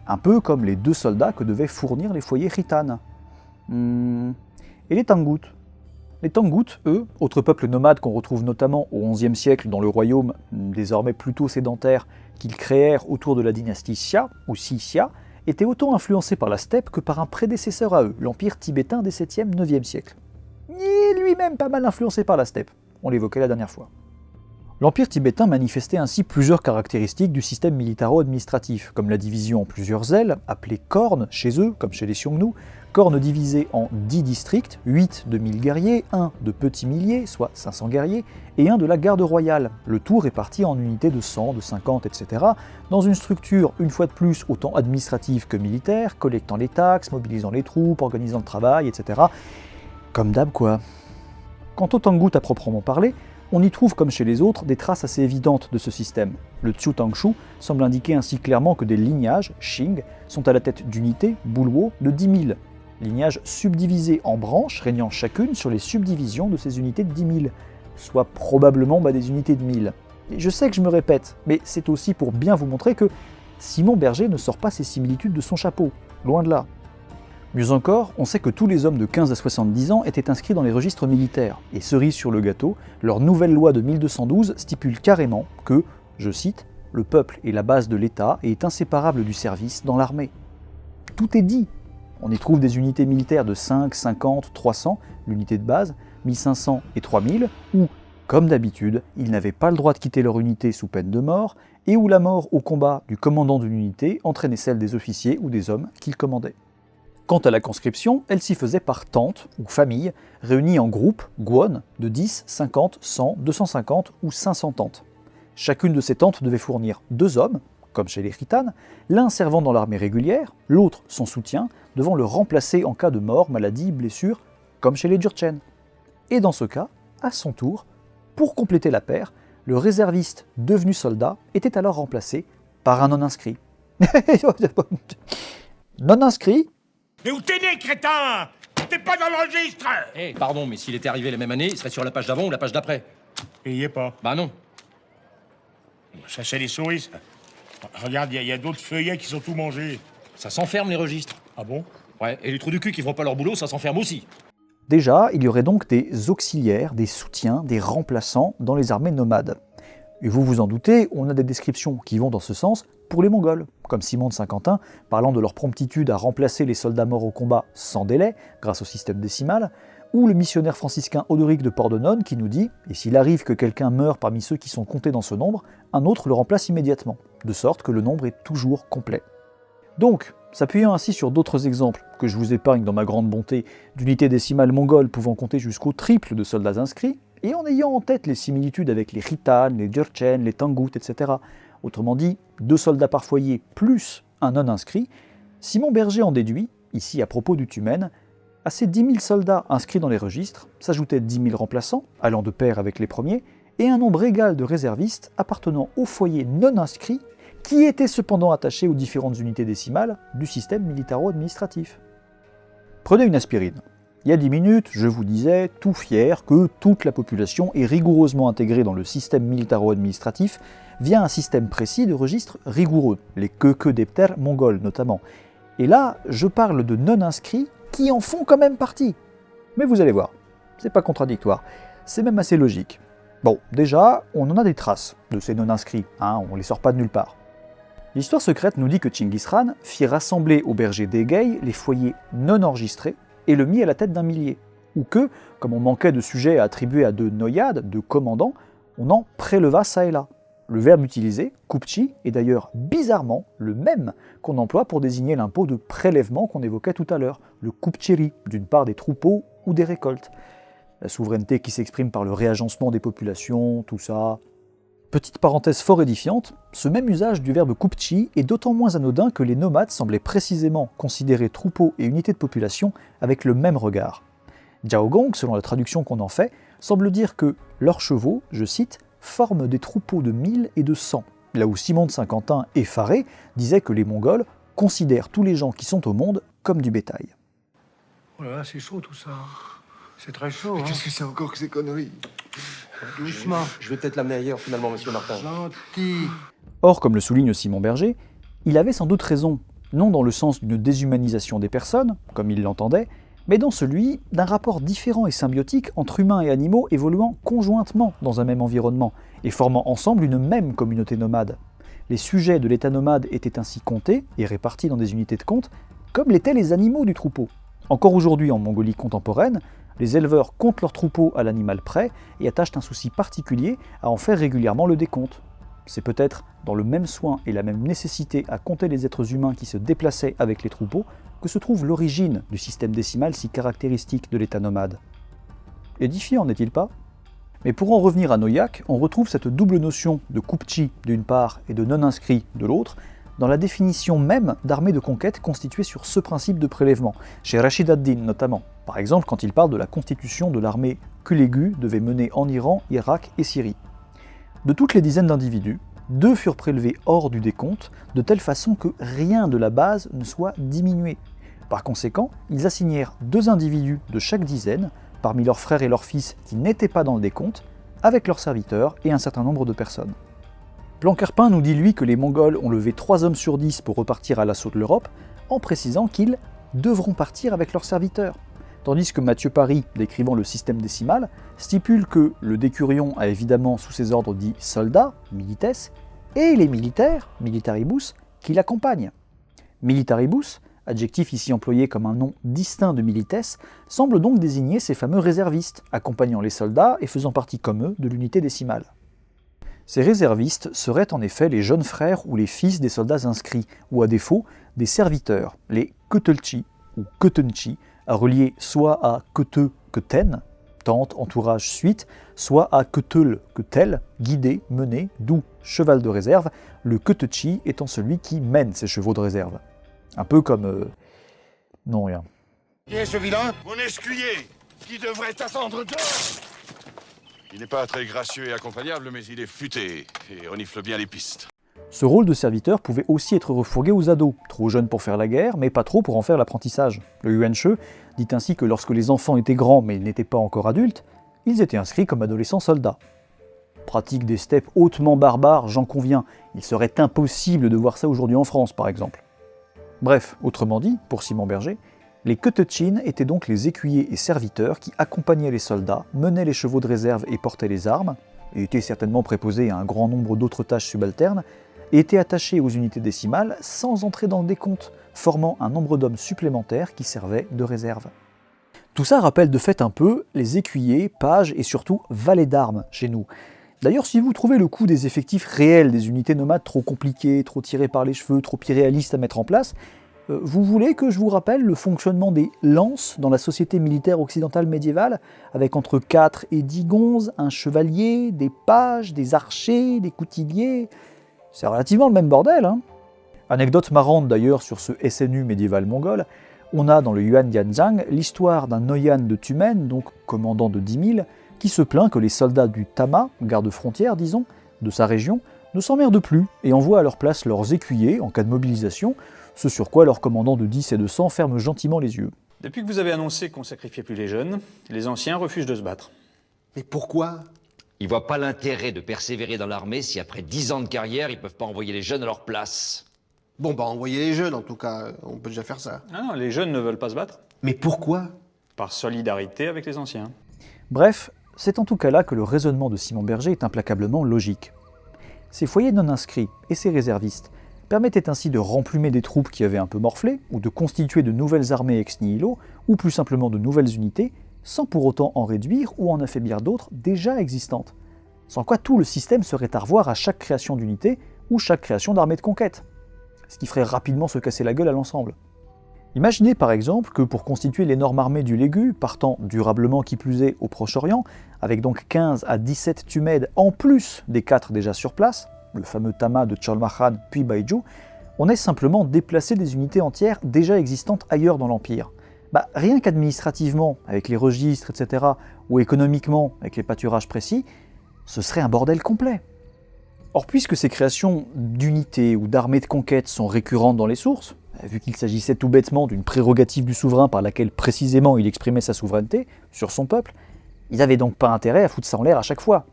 Un peu comme les 2 soldats que devaient fournir les foyers Khitan. Et les Tangut? Les Tangut, eux, autres peuples nomades qu'on retrouve notamment au XIe siècle dans le royaume, désormais plutôt sédentaire, qu'ils créèrent autour de la dynastie Xia, ou Xia, étaient autant influencés par la steppe que par un prédécesseur à eux, l'empire tibétain des 7e, 9e siècles. Et lui-même pas mal influencé par la steppe, on l'évoquait la dernière fois. L'empire tibétain manifestait ainsi plusieurs caractéristiques du système militaro-administratif, comme la division en plusieurs ailes, appelées cornes chez eux, comme chez les Xiongnu, cornes divisées en 10 districts, 8 de 1000 guerriers, 1 de petits milliers, soit 500 guerriers, et 1 de la garde royale, le tout réparti en unités de 100, de 50, etc., dans une structure, une fois de plus, autant administrative que militaire, collectant les taxes, mobilisant les troupes, organisant le travail, etc. Comme d'hab quoi. Quant au Tangut à proprement parler, on y trouve, comme chez les autres, des traces assez évidentes de ce système. Le Qiu Tangshu semble indiquer ainsi clairement que des lignages, Xing, sont à la tête d'unités, Bulwo, de 10 000. Lignages subdivisés en branches, régnant chacune sur les subdivisions de ces unités de 10 000, soit probablement des unités de 1000. Et je sais que je me répète, mais c'est aussi pour bien vous montrer que Simon Berger ne sort pas ses similitudes de son chapeau, loin de là. Mieux encore, on sait que tous les hommes de 15 à 70 ans étaient inscrits dans les registres militaires, et cerise sur le gâteau, leur nouvelle loi de 1212 stipule carrément que, je cite, « le peuple est la base de l'État et est inséparable du service dans l'armée ». Tout est dit. On y trouve des unités militaires de 5, 50, 300, l'unité de base, 1500 et 3000, où, comme d'habitude, ils n'avaient pas le droit de quitter leur unité sous peine de mort, et où la mort au combat du commandant d'une unité entraînait celle des officiers ou des hommes qu'ils commandaient. Quant à la conscription, elle s'y faisait par tentes ou familles, réunies en groupes, guon, de 10, 50, 100, 250 ou 500 tentes. Chacune de ces tentes devait fournir 2 hommes, comme chez les Khitan, l'un servant dans l'armée régulière, l'autre son soutien, devant le remplacer en cas de mort, maladie, blessure, comme chez les Jurchen. Et dans ce cas, à son tour, pour compléter la paire, le réserviste devenu soldat était alors remplacé par un non-inscrit. Non-inscrit? Mais où t'es né, crétin? T'es pas dans le registre! Pardon, mais s'il était arrivé la même année, il serait sur la page d'avant ou la page d'après. Et il y est pas. Bah non. Ça, c'est les souris, ça. Regarde, il y a d'autres feuillets qui ont tout mangé. Ça s'enferme, les registres. Ah bon? Ouais, et les trous du cul qui font pas leur boulot, ça s'enferme aussi. Déjà, il y aurait donc des auxiliaires, des soutiens, des remplaçants dans les armées nomades. Et vous vous en doutez, on a des descriptions qui vont dans ce sens pour les Mongols, comme Simon de Saint-Quentin, parlant de leur promptitude à remplacer les soldats morts au combat sans délai, grâce au système décimal, ou le missionnaire franciscain Odoric de Pordenone qui nous dit « Et s'il arrive que quelqu'un meure parmi ceux qui sont comptés dans ce nombre, un autre le remplace immédiatement, de sorte que le nombre est toujours complet. » Donc, s'appuyant ainsi sur d'autres exemples, que je vous épargne dans ma grande bonté, d'unités décimales mongoles pouvant compter jusqu'au triple de soldats inscrits, et en ayant en tête les similitudes avec les Khitan, les Jurchen, les Tangut, etc., autrement dit, 2 soldats par foyer plus un non-inscrit, Simon Berger en déduit, ici à propos du Tumen, à ces 10 000 soldats inscrits dans les registres s'ajoutaient 10 000 remplaçants, allant de pair avec les premiers, et un nombre égal de réservistes appartenant aux foyers non inscrits, qui étaient cependant attachés aux différentes unités décimales du système militaro-administratif. Prenez une aspirine. Il y a 10 minutes, je vous disais, tout fier, que toute la population est rigoureusement intégrée dans le système militaro-administratif via un système précis de registre rigoureux, les Köke-Depter mongols notamment. Et là, je parle de non-inscrits qui en font quand même partie. Mais vous allez voir, c'est pas contradictoire, c'est même assez logique. Bon, déjà, on en a des traces de ces non-inscrits, on les sort pas de nulle part. L'histoire secrète nous dit que Tchinguis Khan fit rassembler au berger d'Egey les foyers non enregistrés et le mit à la tête d'un millier, ou que, comme on manquait de sujets à attribuer à de noyades, de commandants, on en préleva ça et là. Le verbe utilisé, kupchi, est d'ailleurs bizarrement le même qu'on emploie pour désigner l'impôt de prélèvement qu'on évoquait tout à l'heure, le kupcheri, d'une part des troupeaux ou des récoltes. La souveraineté qui s'exprime par le réagencement des populations, tout ça. Petite parenthèse fort édifiante, ce même usage du verbe kupchi est d'autant moins anodin que les nomades semblaient précisément considérer troupeaux et unités de population avec le même regard. Jiaogong, selon la traduction qu'on en fait, semble dire que leurs chevaux, je cite, forment des troupeaux de 1000 et de 100, là où Simon de Saint-Quentin, effaré, disait que les Mongols considèrent tous les gens qui sont au monde comme du bétail. Oh là là, c'est chaud tout ça. C'est très chaud. Qu'est-ce que c'est encore que ces conneries? Doucement. Je vais peut-être l'amener ailleurs, finalement, monsieur Martin. Gentil. Or, comme le souligne Simon Berger, il avait sans doute raison, non dans le sens d'une déshumanisation des personnes, comme il l'entendait, mais dans celui d'un rapport différent et symbiotique entre humains et animaux évoluant conjointement dans un même environnement et formant ensemble une même communauté nomade. Les sujets de l'état nomade étaient ainsi comptés et répartis dans des unités de compte, comme l'étaient les animaux du troupeau. Encore aujourd'hui en Mongolie contemporaine, les éleveurs comptent leurs troupeaux à l'animal près et attachent un souci particulier à en faire régulièrement le décompte. C'est peut-être dans le même soin et la même nécessité à compter les êtres humains qui se déplaçaient avec les troupeaux que se trouve l'origine du système décimal si caractéristique de l'état nomade. Édifiant, n'est-il pas? Mais pour en revenir à Noyak, on retrouve cette double notion de kupchi d'une part et de non-inscrit de l'autre dans la définition même d'armée de conquête constituée sur ce principe de prélèvement, chez Rashid ad-Din notamment, par exemple quand il parle de la constitution de l'armée que l'Aigu devait mener en Iran, Irak et Syrie. De toutes les dizaines d'individus, 2 furent prélevés hors du décompte, de telle façon que rien de la base ne soit diminué. Par conséquent, ils assignèrent 2 individus de chaque dizaine, parmi leurs frères et leurs fils qui n'étaient pas dans le décompte, avec leurs serviteurs et un certain nombre de personnes. Plancarpin nous dit lui que les Mongols ont levé 3 hommes sur 10 pour repartir à l'assaut de l'Europe, en précisant qu'ils devront partir avec leurs serviteurs. Tandis que Mathieu Paris, décrivant le système décimal, stipule que le décurion a évidemment sous ses ordres dit soldats, milites, et les militaires, militaribus, qui l'accompagnent. Militaribus, adjectif ici employé comme un nom distinct de milites, semble donc désigner ces fameux réservistes, accompagnant les soldats et faisant partie comme eux de l'unité décimale. Ces réservistes seraient en effet les jeunes frères ou les fils des soldats inscrits, ou à défaut, des serviteurs, les Kötelchi ou Kötenchi, à relier soit à Köte, Köten, tente, entourage, suite, soit à Kötel, Kötel, guidé, mené, d'où cheval de réserve, le Kötechi étant celui qui mène ses chevaux de réserve. Un peu comme... Non, rien. Qui est ce vilain? Mon escuyer, qui devrait attendre dehors. Il n'est pas très gracieux et accompagnable, mais il est futé et renifle bien les pistes. Ce rôle de serviteur pouvait aussi être refourgué aux ados, trop jeunes pour faire la guerre, mais pas trop pour en faire l'apprentissage. Le Yuanche dit ainsi que lorsque les enfants étaient grands mais n'étaient pas encore adultes, ils étaient inscrits comme adolescents soldats. Pratique des steppes hautement barbares, j'en conviens, il serait impossible de voir ça aujourd'hui en France par exemple. Bref, autrement dit, pour Simon Berger, les Kötechin étaient donc les écuyers et serviteurs qui accompagnaient les soldats, menaient les chevaux de réserve et portaient les armes, et étaient certainement préposés à un grand nombre d'autres tâches subalternes, et étaient attachés aux unités décimales sans entrer dans le décompte, formant un nombre d'hommes supplémentaires qui servaient de réserve. Tout ça rappelle de fait un peu les écuyers, pages et surtout valets d'armes chez nous. D'ailleurs, si vous trouvez le coût des effectifs réels des unités nomades trop compliqués, trop tirés par les cheveux, trop irréalistes à mettre en place, vous voulez que je vous rappelle le fonctionnement des lances dans la société militaire occidentale médiévale, avec entre 4 et 10 gonzes, un chevalier, des pages, des archers, des coutilliers... C'est relativement le même bordel, hein. Anecdote marrante d'ailleurs sur ce SNU médiéval mongol, on a dans le Yuan Dianzhang l'histoire d'un Noyan de Tumen, donc commandant de 10 000, qui se plaint que les soldats du Tama, garde-frontière disons, de sa région, ne s'emmerdent plus et envoient à leur place leurs écuyers en cas de mobilisation, ce sur quoi leur commandant de 10 et de 100 ferme gentiment les yeux. Depuis que vous avez annoncé qu'on sacrifiait plus les jeunes, les anciens refusent de se battre. Mais pourquoi? Ils voient pas l'intérêt de persévérer dans l'armée si après 10 ans de carrière, ils peuvent pas envoyer les jeunes à leur place. Bon, bah envoyez les jeunes en tout cas, on peut déjà faire ça. Ah non, les jeunes ne veulent pas se battre. Mais pourquoi? Par solidarité avec les anciens. Bref, c'est en tout cas là que le raisonnement de Simon Berger est implacablement logique. Ces foyers non inscrits et ces réservistes permettaient ainsi de remplumer des troupes qui avaient un peu morflé, ou de constituer de nouvelles armées ex nihilo, ou plus simplement de nouvelles unités, sans pour autant en réduire ou en affaiblir d'autres déjà existantes. Sans quoi tout le système serait à revoir à chaque création d'unité ou chaque création d'armée de conquête. Ce qui ferait rapidement se casser la gueule à l'ensemble. Imaginez par exemple que pour constituer l'énorme armée du Légu, partant durablement qui plus est au Proche-Orient, avec donc 15 à 17 Tumèdes en plus des 4 déjà sur place, le fameux Tama de Cholmachan puis Baiju, on est simplement déplacé des unités entières déjà existantes ailleurs dans l'Empire. Rien qu'administrativement, avec les registres, etc., ou économiquement, avec les pâturages précis, ce serait un bordel complet. Or, puisque ces créations d'unités ou d'armées de conquête sont récurrentes dans les sources, vu qu'il s'agissait tout bêtement d'une prérogative du souverain par laquelle précisément il exprimait sa souveraineté sur son peuple, ils n'avaient donc pas intérêt à foutre ça en l'air à chaque fois.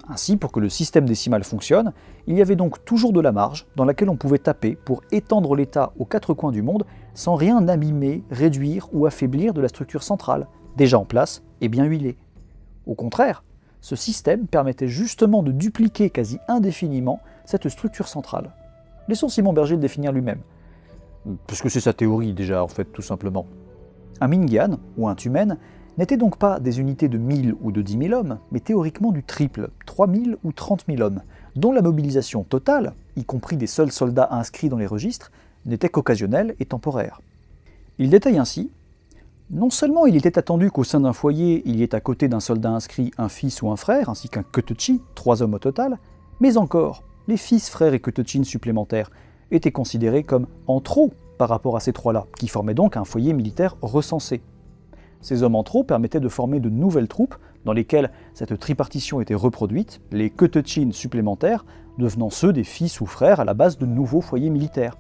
Ainsi, pour que le système décimal fonctionne, il y avait donc toujours de la marge dans laquelle on pouvait taper pour étendre l'État aux 4 coins du monde sans rien abîmer, réduire ou affaiblir de la structure centrale, déjà en place et bien huilée. Au contraire, ce système permettait justement de dupliquer quasi indéfiniment cette structure centrale. Laissons Simon Berger le définir lui-même. Parce que c'est sa théorie déjà, en fait, tout simplement. Un Mingyan, ou un Tumen, n'étaient donc pas des unités de 1000 ou de 10 000 hommes, mais théoriquement du triple, 3000 ou 30 000 hommes, dont la mobilisation totale, y compris des seuls soldats inscrits dans les registres, n'était qu'occasionnelle et temporaire. Il détaille ainsi: non seulement il était attendu qu'au sein d'un foyer, il y ait à côté d'un soldat inscrit un fils ou un frère, ainsi qu'un Kotochi, 3 hommes au total, mais encore, les fils, frères et Kotochin supplémentaires étaient considérés comme en trop par rapport à ces 3-là, qui formaient donc un foyer militaire recensé. Ces hommes en trop permettaient de former de nouvelles troupes dans lesquelles cette tripartition était reproduite, les Kotochin supplémentaires devenant ceux des fils ou frères à la base de nouveaux foyers militaires.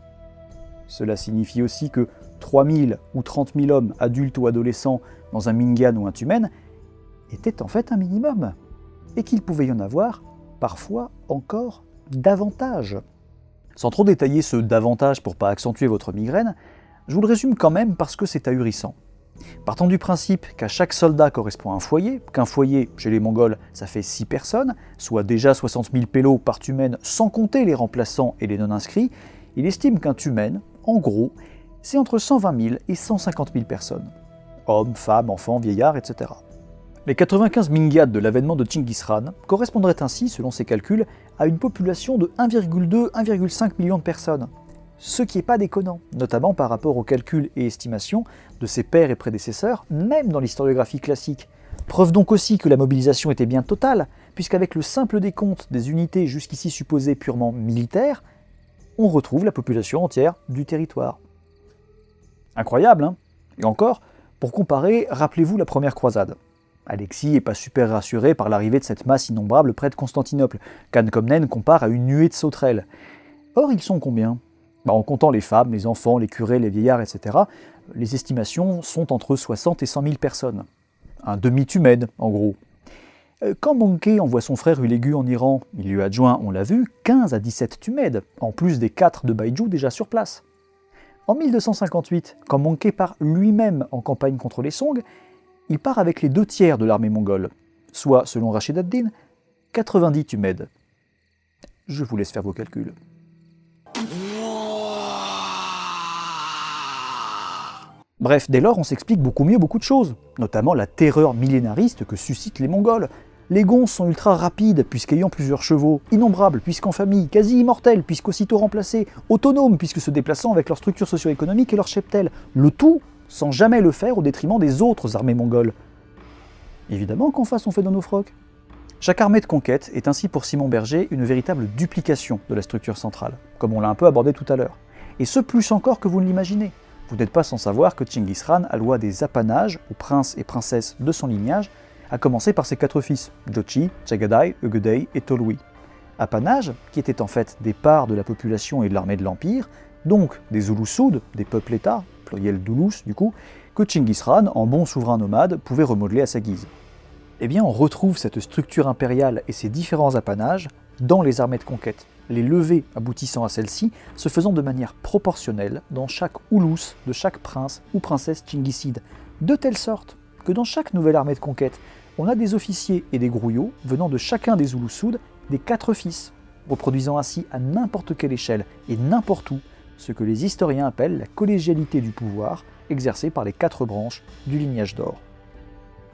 Cela signifie aussi que 3000 ou 30 000 hommes adultes ou adolescents dans un Mingyan ou un Tumen était en fait un minimum, et qu'il pouvait y en avoir parfois encore davantage. Sans trop détailler ce davantage pour pas accentuer votre migraine, je vous le résume quand même parce que c'est ahurissant. Partant du principe qu'à chaque soldat correspond un foyer, qu'un foyer, chez les Mongols, ça fait 6 personnes, soit déjà 60 000 pélos par Tumen sans compter les remplaçants et les non-inscrits, il estime qu'un Tumen, en gros, c'est entre 120 000 et 150 000 personnes. Hommes, femmes, enfants, vieillards, etc. Les 95 Mingyats de l'avènement de Chinggis Khan correspondraient ainsi, selon ses calculs, à une population de 1,2-1,5 million de personnes. Ce qui n'est pas déconnant, notamment par rapport aux calculs et estimations de ses pairs et prédécesseurs, même dans l'historiographie classique. Preuve donc aussi que la mobilisation était bien totale, puisqu'avec le simple décompte des unités jusqu'ici supposées purement militaires, on retrouve la population entière du territoire. Incroyable, hein? Et encore, pour comparer, rappelez-vous la première croisade. Alexis n'est pas super rassuré par l'arrivée de cette masse innombrable près de Constantinople, qu'Anne Comnène compare à une nuée de sauterelles. Or, ils sont combien ? En comptant les femmes, les enfants, les curés, les vieillards, etc., les estimations sont entre 60 et 100 000 personnes. Un demi-Tumède, en gros. Quand Monkey envoie son frère Ulégu en Iran, il lui adjoint, on l'a vu, 15 à 17 Tumèdes, en plus des 4 de Baiju déjà sur place. En 1258, quand Monkey part lui-même en campagne contre les Song, il part avec les 2 tiers de l'armée mongole, soit, selon Rachid ad-Din, 90 Tumèdes. Je vous laisse faire vos calculs. Bref, dès lors, on s'explique beaucoup mieux beaucoup de choses, notamment la terreur millénariste que suscitent les Mongols. Les Gons sont ultra rapides, puisqu'ayant plusieurs chevaux, innombrables, puisqu'en famille, quasi immortels, puisqu'aussitôt remplacés, autonomes, puisque se déplaçant avec leur structure socio-économique et leur cheptel, le tout sans jamais le faire au détriment des autres armées mongoles. Évidemment qu'en face on fait dans nos frocs. Chaque armée de conquête est ainsi pour Simon Berger une véritable duplication de la structure centrale, comme on l'a un peu abordé tout à l'heure. Et ce plus encore que vous ne l'imaginez. Vous n'êtes pas sans savoir que Chinggis Khan alloua des apanages aux princes et princesses de son lignage, à commencer par ses 4 fils, Jochi, Chagadai, Ögedei et Tolui. Apanages qui étaient en fait des parts de la population et de l'armée de l'Empire, donc des Zulus-Soud, des peuples-États, pluriel Dulus du coup, que Chinggis Khan, en bon souverain nomade, pouvait remodeler à sa guise. Eh bien, on retrouve cette structure impériale et ses différents apanages dans les armées de conquête, les levées aboutissant à celles-ci se faisant de manière proportionnelle dans chaque oulous de chaque prince ou princesse tchinguisside, de telle sorte que dans chaque nouvelle armée de conquête, on a des officiers et des grouillots venant de chacun des Oulous-Souds des 4 fils, reproduisant ainsi à n'importe quelle échelle et n'importe où ce que les historiens appellent la collégialité du pouvoir exercée par les 4 branches du lignage d'or.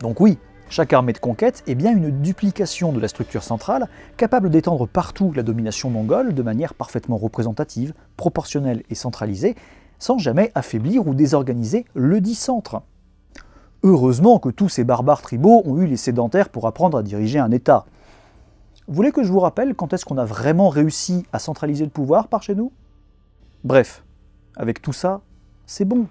Donc oui, chaque armée de conquête est bien une duplication de la structure centrale, capable d'étendre partout la domination mongole de manière parfaitement représentative, proportionnelle et centralisée, sans jamais affaiblir ou désorganiser le dit centre. Heureusement que tous ces barbares tribaux ont eu les sédentaires pour apprendre à diriger un État. Vous voulez que je vous rappelle quand est-ce qu'on a vraiment réussi à centraliser le pouvoir par chez nous? Bref, avec tout ça, c'est bon.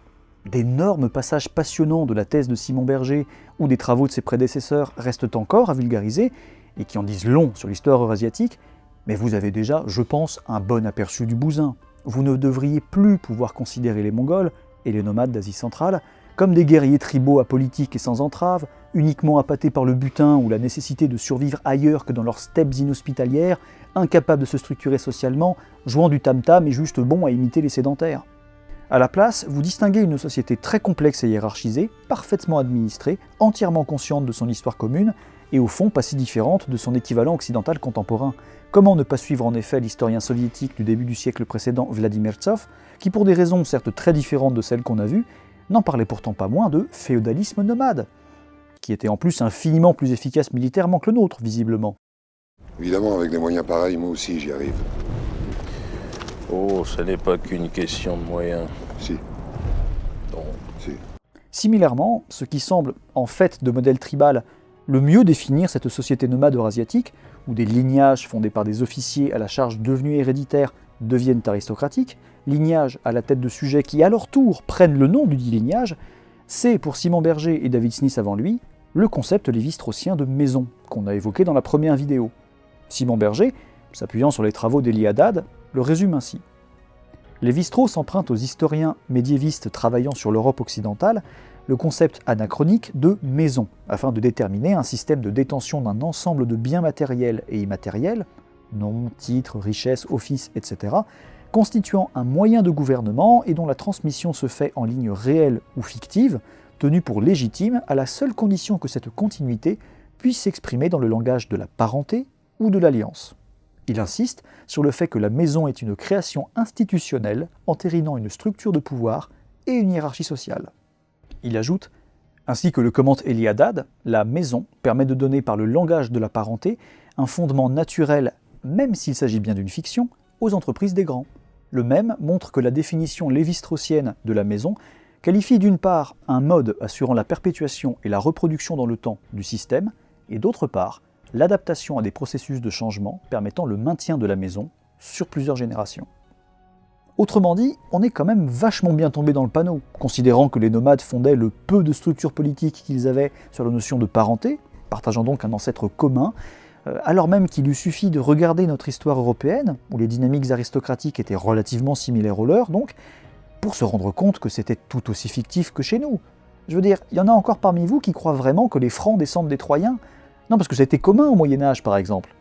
D'énormes passages passionnants de la thèse de Simon Berger ou des travaux de ses prédécesseurs restent encore à vulgariser et qui en disent long sur l'histoire eurasiatique, mais vous avez déjà, je pense, un bon aperçu du bousin. Vous ne devriez plus pouvoir considérer les Mongols et les nomades d'Asie centrale comme des guerriers tribaux apolitiques et sans entrave, uniquement appâtés par le butin ou la nécessité de survivre ailleurs que dans leurs steppes inhospitalières, incapables de se structurer socialement, jouant du tam-tam et juste bons à imiter les sédentaires. À la place, vous distinguez une société très complexe et hiérarchisée, parfaitement administrée, entièrement consciente de son histoire commune, et au fond pas si différente de son équivalent occidental contemporain. Comment ne pas suivre en effet l'historien soviétique du début du siècle précédent, Vladimir Tsov, qui pour des raisons certes très différentes de celles qu'on a vues, n'en parlait pourtant pas moins de féodalisme nomade, qui était en plus infiniment plus efficace militairement que le nôtre, visiblement. Évidemment, avec des moyens pareils, moi aussi j'y arrive. Oh, ce n'est pas qu'une question de moyens. Si. Non. Si. Similairement, ce qui semble, en fait, de modèle tribal, le mieux définir cette société nomade eurasiatique, où des lignages fondés par des officiers à la charge devenus héréditaires deviennent aristocratiques, lignages à la tête de sujets qui, à leur tour, prennent le nom du dit lignage, c'est, pour Simon Berger et David Smith avant lui, le concept lévi-straussien de maison, qu'on a évoqué dans la première vidéo. Simon Berger, s'appuyant sur les travaux d'Elie Haddad, le résume ainsi. Lévi-Strauss emprunte aux historiens médiévistes travaillant sur l'Europe occidentale le concept anachronique de maison, afin de déterminer un système de détention d'un ensemble de biens matériels et immatériels, noms, titres, richesses, offices, etc., constituant un moyen de gouvernement et dont la transmission se fait en ligne réelle ou fictive, tenue pour légitime à la seule condition que cette continuité puisse s'exprimer dans le langage de la parenté ou de l'alliance. Il insiste sur le fait que la maison est une création institutionnelle entérinant une structure de pouvoir et une hiérarchie sociale. Il ajoute, ainsi que le commente Elie Haddad, la maison permet de donner par le langage de la parenté un fondement naturel, même s'il s'agit bien d'une fiction, aux entreprises des grands. Le même montre que la définition lévi-straussienne de la maison qualifie d'une part un mode assurant la perpétuation et la reproduction dans le temps du système, et d'autre part l'adaptation à des processus de changement permettant le maintien de la maison sur plusieurs générations. Autrement dit, on est quand même vachement bien tombé dans le panneau, considérant que les nomades fondaient le peu de structures politiques qu'ils avaient sur la notion de parenté, partageant donc un ancêtre commun, alors même qu'il eût suffi de regarder notre histoire européenne, où les dynamiques aristocratiques étaient relativement similaires aux leurs, donc, pour se rendre compte que c'était tout aussi fictif que chez nous. Je veux dire, il y en a encore parmi vous qui croient vraiment que les Francs descendent des Troyens? Non, parce que ça a été commun au Moyen-Âge, par exemple.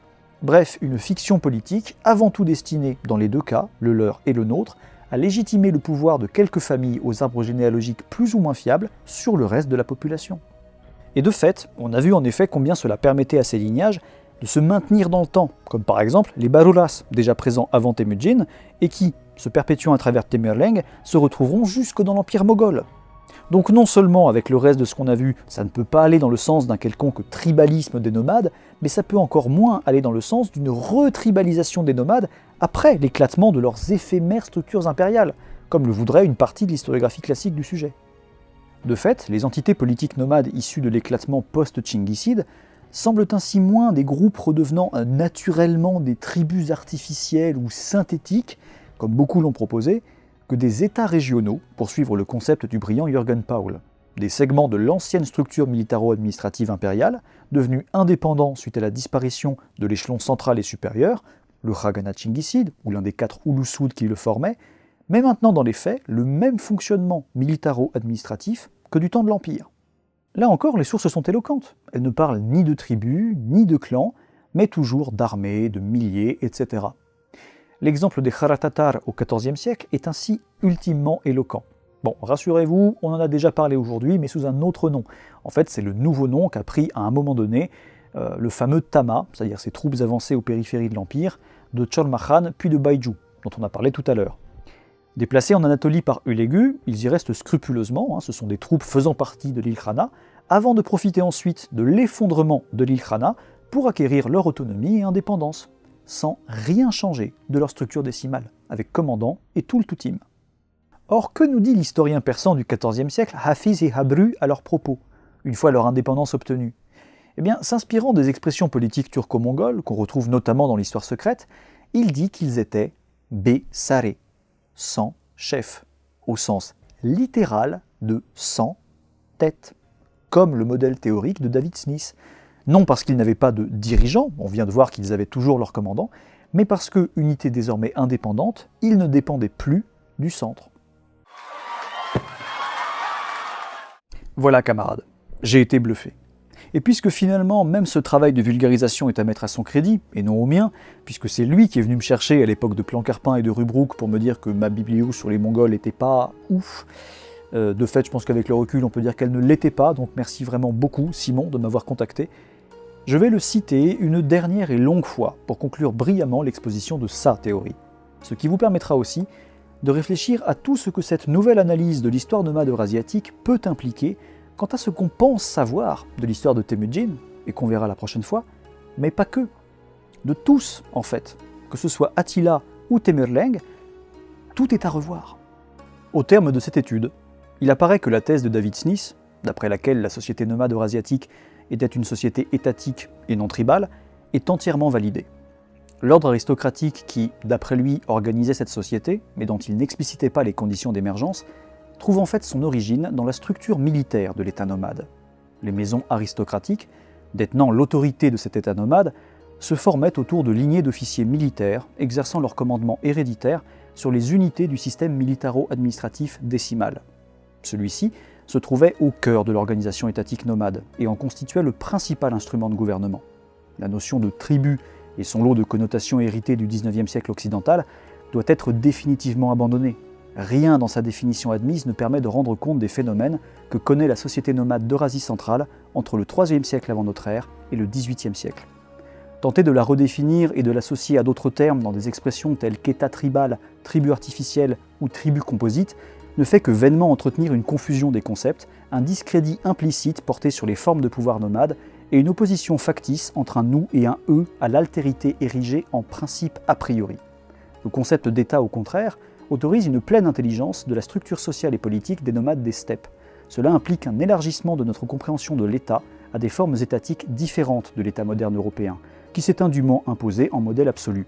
Bref, une fiction politique, avant tout destinée, dans les deux cas, le leur et le nôtre, à légitimer le pouvoir de quelques familles aux arbres généalogiques plus ou moins fiables sur le reste de la population. Et de fait, on a vu en effet combien cela permettait à ces lignages de se maintenir dans le temps, comme par exemple les Baruras, déjà présents avant Temujin, et qui, se perpétuant à travers Tamerlane, se retrouveront jusque dans l'Empire moghol. Donc non seulement avec le reste de ce qu'on a vu, ça ne peut pas aller dans le sens d'un quelconque tribalisme des nomades, mais ça peut encore moins aller dans le sens d'une retribalisation des nomades après l'éclatement de leurs éphémères structures impériales, comme le voudrait une partie de l'historiographie classique du sujet. De fait, les entités politiques nomades issues de l'éclatement post-Tchinguisside semblent ainsi moins des groupes redevenant naturellement des tribus artificielles ou synthétiques, comme beaucoup l'ont proposé, que des États régionaux, pour suivre le concept du brillant Jürgen Paul, des segments de l'ancienne structure militaro-administrative impériale, devenus indépendants suite à la disparition de l'échelon central et supérieur, le Khaganat Tchinguisside, ou l'un des 4 Oulous-Souds qui le formaient, mais maintenant dans les faits, le même fonctionnement militaro-administratif que du temps de l'Empire. Là encore, les sources sont éloquentes. Elles ne parlent ni de tribus, ni de clans, mais toujours d'armées, de milliers, etc. L'exemple des Kharatatar au XIVe siècle est ainsi ultimement éloquent. Bon, rassurez-vous, on en a déjà parlé aujourd'hui, mais sous un autre nom. En fait, c'est le nouveau nom qu'a pris à un moment donné le fameux Tama, c'est-à-dire ces troupes avancées aux périphéries de l'Empire, de Chormakhan puis de Baiju, dont on a parlé tout à l'heure. Déplacés en Anatolie par Hulegu, ils y restent scrupuleusement, ce sont des troupes faisant partie de l'île Khana, avant de profiter ensuite de l'effondrement de l'île Khana pour acquérir leur autonomie et indépendance, sans rien changer de leur structure décimale, avec commandant et tout le toutim. Or, que nous dit l'historien persan du XIVe siècle, Hafiz et Habru, à leur propos, une fois leur indépendance obtenue? Eh bien, s'inspirant des expressions politiques turco-mongoles, qu'on retrouve notamment dans l'histoire secrète, il dit qu'ils étaient Be-Sare, sans chef, au sens littéral de sans tête, comme le modèle théorique de David Smith. Non parce qu'ils n'avaient pas de dirigeants, on vient de voir qu'ils avaient toujours leur commandant, mais parce que, unité désormais indépendante, ils ne dépendaient plus du centre. Voilà camarades, j'ai été bluffé. Et puisque finalement, même ce travail de vulgarisation est à mettre à son crédit, et non au mien, puisque c'est lui qui est venu me chercher à l'époque de Plancarpin et de Rubrook pour me dire que ma biblio sur les Mongols n'était pas ouf, de fait, je pense qu'avec le recul, on peut dire qu'elle ne l'était pas, donc merci vraiment beaucoup, Simon, de m'avoir contacté. Je vais le citer une dernière et longue fois pour conclure brillamment l'exposition de sa théorie. Ce qui vous permettra aussi de réfléchir à tout ce que cette nouvelle analyse de l'histoire nomade eurasiatique peut impliquer quant à ce qu'on pense savoir de l'histoire de Temujin, et qu'on verra la prochaine fois, mais pas que. De tous, en fait. Que ce soit Attila ou Temurleng, tout est à revoir. Au terme de cette étude, il apparaît que la thèse de David Smith, d'après laquelle la société nomade eurasiatique était une société étatique et non tribale, est entièrement validée. L'ordre aristocratique qui, d'après lui, organisait cette société, mais dont il n'explicitait pas les conditions d'émergence, trouve en fait son origine dans la structure militaire de l'État nomade. Les maisons aristocratiques, détenant l'autorité de cet État nomade, se formaient autour de lignées d'officiers militaires exerçant leur commandement héréditaire sur les unités du système militaro-administratif décimal. Celui-ci se trouvait au cœur de l'organisation étatique nomade et en constituait le principal instrument de gouvernement. La notion de tribu et son lot de connotations héritées du XIXe siècle occidental doit être définitivement abandonnée. Rien dans sa définition admise ne permet de rendre compte des phénomènes que connaît la société nomade d'Eurasie centrale entre le IIIe siècle avant notre ère et le XVIIIe siècle. Tenter de la redéfinir et de l'associer à d'autres termes dans des expressions telles qu'état tribal, tribu artificielle ou tribu composite ne fait que vainement entretenir une confusion des concepts, un discrédit implicite porté sur les formes de pouvoir nomade et une opposition factice entre un nous et un eux à l'altérité érigée en principe a priori. Le concept d'état, au contraire, autorise une pleine intelligence de la structure sociale et politique des nomades des steppes. Cela implique un élargissement de notre compréhension de l'État à des formes étatiques différentes de l'État moderne européen, qui s'est indûment imposé en modèle absolu.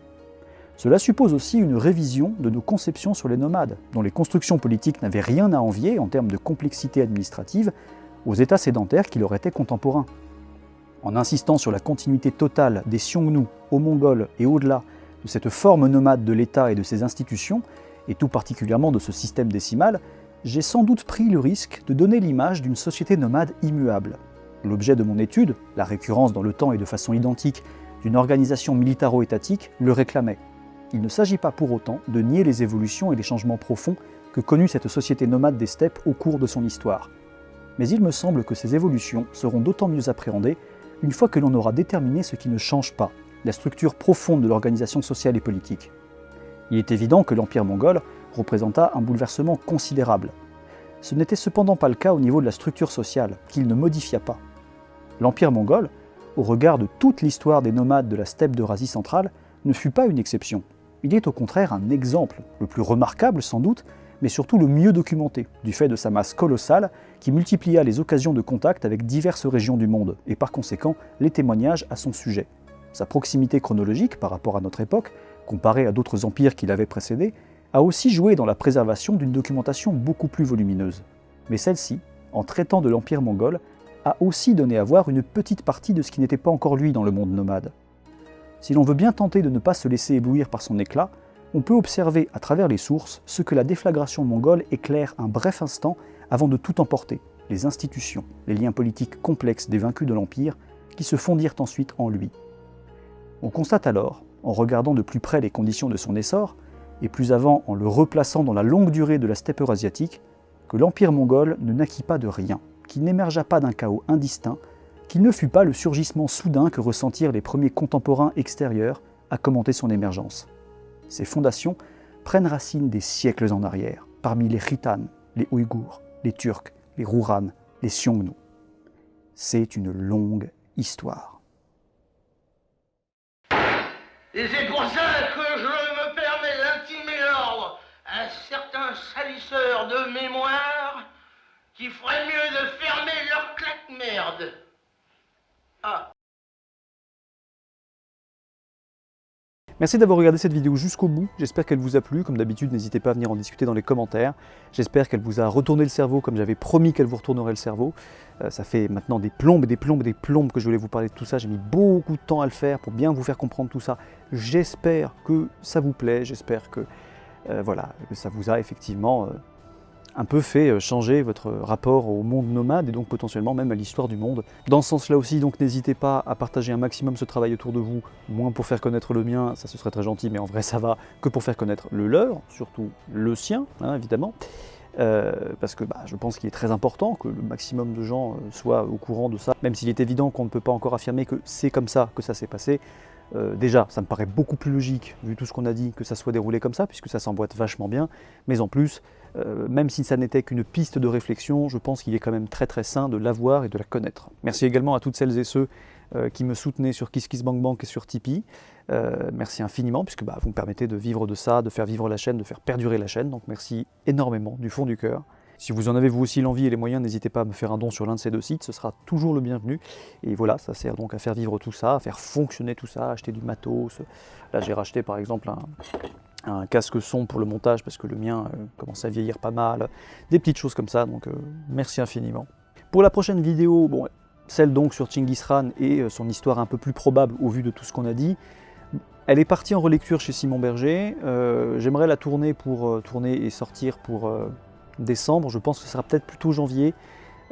Cela suppose aussi une révision de nos conceptions sur les nomades, dont les constructions politiques n'avaient rien à envier en termes de complexité administrative aux États sédentaires qui leur étaient contemporains. En insistant sur la continuité totale des Xiongnu, aux Mongols et au-delà de cette forme nomade de l'État et de ses institutions, et tout particulièrement de ce système décimal, j'ai sans doute pris le risque de donner l'image d'une société nomade immuable. L'objet de mon étude, la récurrence dans le temps et de façon identique d'une organisation militaro-étatique, le réclamait. Il ne s'agit pas pour autant de nier les évolutions et les changements profonds que connut cette société nomade des steppes au cours de son histoire. Mais il me semble que ces évolutions seront d'autant mieux appréhendées une fois que l'on aura déterminé ce qui ne change pas, la structure profonde de l'organisation sociale et politique. Il est évident que l'Empire mongol représenta un bouleversement considérable. Ce n'était cependant pas le cas au niveau de la structure sociale, qu'il ne modifia pas. L'Empire mongol, au regard de toute l'histoire des nomades de la steppe d'Eurasie centrale, ne fut pas une exception. Il est au contraire un exemple, le plus remarquable sans doute, mais surtout le mieux documenté, du fait de sa masse colossale qui multiplia les occasions de contact avec diverses régions du monde, et par conséquent les témoignages à son sujet. Sa proximité chronologique par rapport à notre époque, comparée à d'autres empires qui l'avaient précédé, a aussi joué dans la préservation d'une documentation beaucoup plus volumineuse. Mais celle-ci, en traitant de l'Empire mongol, a aussi donné à voir une petite partie de ce qui n'était pas encore lui dans le monde nomade. Si l'on veut bien tenter de ne pas se laisser éblouir par son éclat, on peut observer à travers les sources ce que la déflagration mongole éclaire un bref instant avant de tout emporter, les institutions, les liens politiques complexes des vaincus de l'Empire qui se fondirent ensuite en lui. On constate alors, en regardant de plus près les conditions de son essor, et plus avant en le replaçant dans la longue durée de la steppe eurasiatique, que l'Empire mongol ne naquit pas de rien, qu'il n'émergea pas d'un chaos indistinct, qu'il ne fut pas le surgissement soudain que ressentirent les premiers contemporains extérieurs à commenter son émergence. Ses fondations prennent racine des siècles en arrière, parmi les Khitans, les Ouïghours, les Turcs, les Rourans, les Xiongnu. C'est une longue histoire. Et c'est pour ça que je me permets d'intimer l'ordre à un certain salisseur de mémoire qui ferait mieux de fermer leur claque-merde. Ah. Merci d'avoir regardé cette vidéo jusqu'au bout, j'espère qu'elle vous a plu. Comme d'habitude, n'hésitez pas à venir en discuter dans les commentaires. J'espère qu'elle vous a retourné le cerveau comme j'avais promis qu'elle vous retournerait le cerveau. Ça fait maintenant des plombes que je voulais vous parler de tout ça. J'ai mis beaucoup de temps à le faire pour bien vous faire comprendre tout ça. J'espère que ça vous plaît, j'espère que, voilà, que ça vous a effectivement un peu fait changer votre rapport au monde nomade et donc potentiellement même à l'histoire du monde. Dans ce sens-là aussi, donc n'hésitez pas à partager un maximum ce travail autour de vous, moins pour faire connaître le mien, ça ce serait très gentil, mais en vrai ça va, que pour faire connaître le leur, surtout le sien, hein, évidemment. Parce que je pense qu'il est très important que le maximum de gens soient au courant de ça, même s'il est évident qu'on ne peut pas encore affirmer que c'est comme ça que ça s'est passé. Déjà, ça me paraît beaucoup plus logique, vu tout ce qu'on a dit, que ça soit déroulé comme ça, puisque ça s'emboîte vachement bien, mais en plus, même si ça n'était qu'une piste de réflexion, je pense qu'il est quand même très très sain de l'avoir et de la connaître. Merci également à toutes celles et ceux qui me soutenaient sur KissKissBankBank et sur Tipeee. Merci infiniment, puisque vous me permettez de vivre de ça, de faire vivre la chaîne, de faire perdurer la chaîne, donc merci énormément, du fond du cœur. Si vous en avez vous aussi l'envie et les moyens, n'hésitez pas à me faire un don sur l'un de ces deux sites, ce sera toujours le bienvenu. Et voilà, ça sert donc à faire vivre tout ça, à faire fonctionner tout ça, à acheter du matos. Là j'ai racheté par exemple un casque son pour le montage parce que le mien commence à vieillir pas mal. Des petites choses comme ça, donc merci infiniment. Pour la prochaine vidéo, bon, celle donc sur Chinggis Khan et son histoire un peu plus probable au vu de tout ce qu'on a dit, elle est partie en relecture chez Simon Berger. J'aimerais la tourner et sortir pour décembre, je pense que ce sera peut-être plutôt janvier,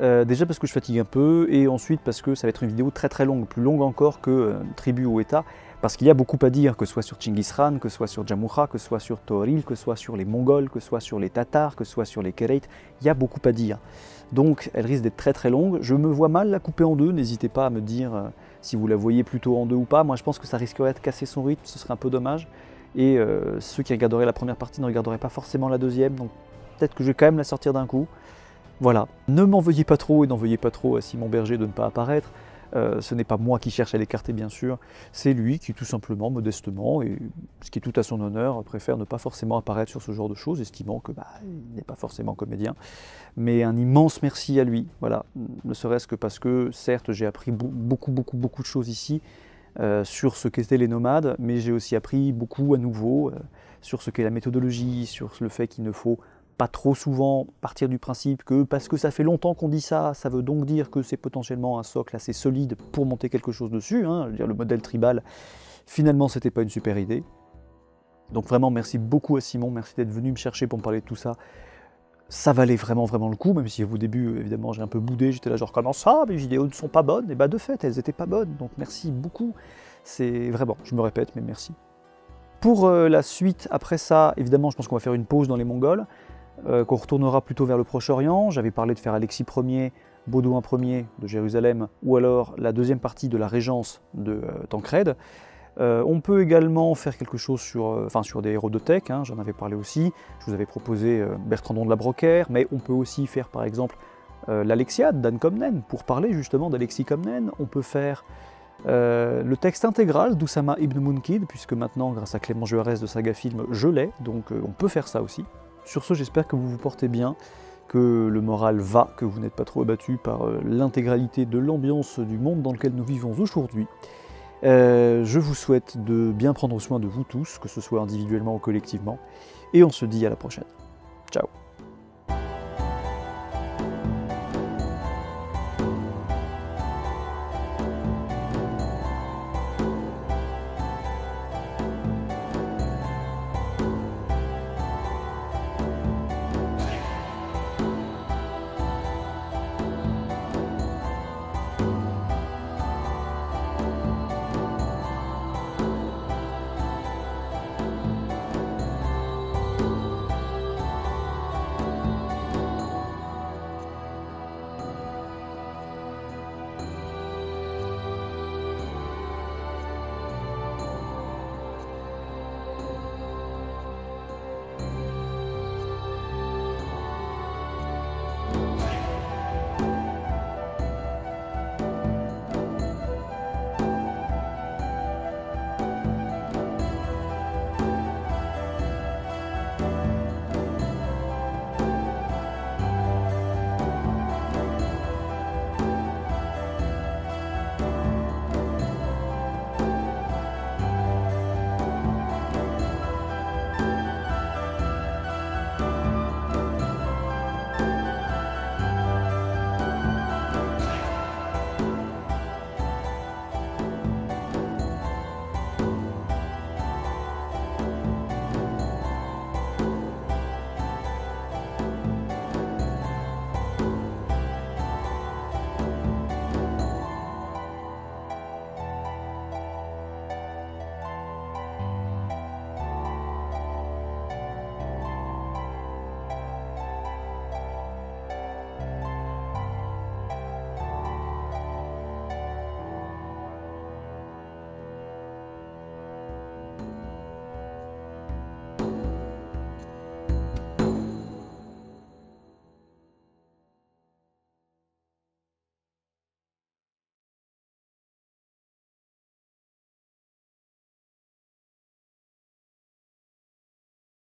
déjà parce que je fatigue un peu, et ensuite parce que ça va être une vidéo très très longue, plus longue encore que Tribu au État, parce qu'il y a beaucoup à dire, que ce soit sur Chinggis Khan, que ce soit sur Jamukha, que ce soit sur Tooril, que ce soit sur les Mongols, que ce soit sur les Tatars, que ce soit sur les Kereits, il y a beaucoup à dire. Donc elle risque d'être très très longue, je me vois mal la couper en deux, n'hésitez pas à me dire si vous la voyez plutôt en deux ou pas. Moi je pense que ça risquerait de casser son rythme, ce serait un peu dommage, et ceux qui regarderaient la première partie ne regarderaient pas forcément la deuxième, donc peut-être que je vais quand même la sortir d'un coup. Voilà. Ne m'en veuillez pas trop et n'en veuillez pas trop à Simon Berger de ne pas apparaître. Ce n'est pas moi qui cherche à l'écarter bien sûr, c'est lui qui tout simplement, modestement, et ce qui est tout à son honneur, préfère ne pas forcément apparaître sur ce genre de choses, estimant que il n'est pas forcément comédien. Mais un immense merci à lui, voilà, ne serait-ce que parce que certes j'ai appris beaucoup de choses ici, sur ce qu'étaient les nomades, mais j'ai aussi appris beaucoup à nouveau sur ce qu'est la méthodologie, sur le fait qu'il ne faut pas trop souvent partir du principe que parce que ça fait longtemps qu'on dit ça, ça veut donc dire que c'est potentiellement un socle assez solide pour monter quelque chose dessus, hein. Je veux dire, le modèle tribal, finalement c'était pas une super idée. Donc vraiment merci beaucoup à Simon, merci d'être venu me chercher pour me parler de tout ça. Ça valait vraiment le coup, même si au début évidemment j'ai un peu boudé, j'étais là genre comment ça, mes vidéos ne sont pas bonnes, et de fait elles étaient pas bonnes, donc merci beaucoup, c'est vraiment, je me répète mais merci. Pour la suite, après ça, évidemment je pense qu'on va faire une pause dans les Mongols, qu'on retournera plutôt vers le Proche-Orient. J'avais parlé de faire Alexis Ier, Baudouin Ier de Jérusalem, ou alors la deuxième partie de la régence de Tancrède. On peut également faire quelque chose sur des héros de tech, hein, j'en avais parlé aussi. Je vous avais proposé Bertrandon de la Brocaire, mais on peut aussi faire par exemple l'Alexiade d'Anne Comnène, pour parler justement d'Alexis Comnène. On peut faire le texte intégral d'Oussama Ibn Munkid, puisque maintenant, grâce à Clément Juarez de Saga Film, je l'ai, donc on peut faire ça aussi. Sur ce, j'espère que vous vous portez bien, que le moral va, que vous n'êtes pas trop abattu par l'intégralité de l'ambiance du monde dans lequel nous vivons aujourd'hui. Je vous souhaite de bien prendre soin de vous tous, que ce soit individuellement ou collectivement, et on se dit à la prochaine. Ciao.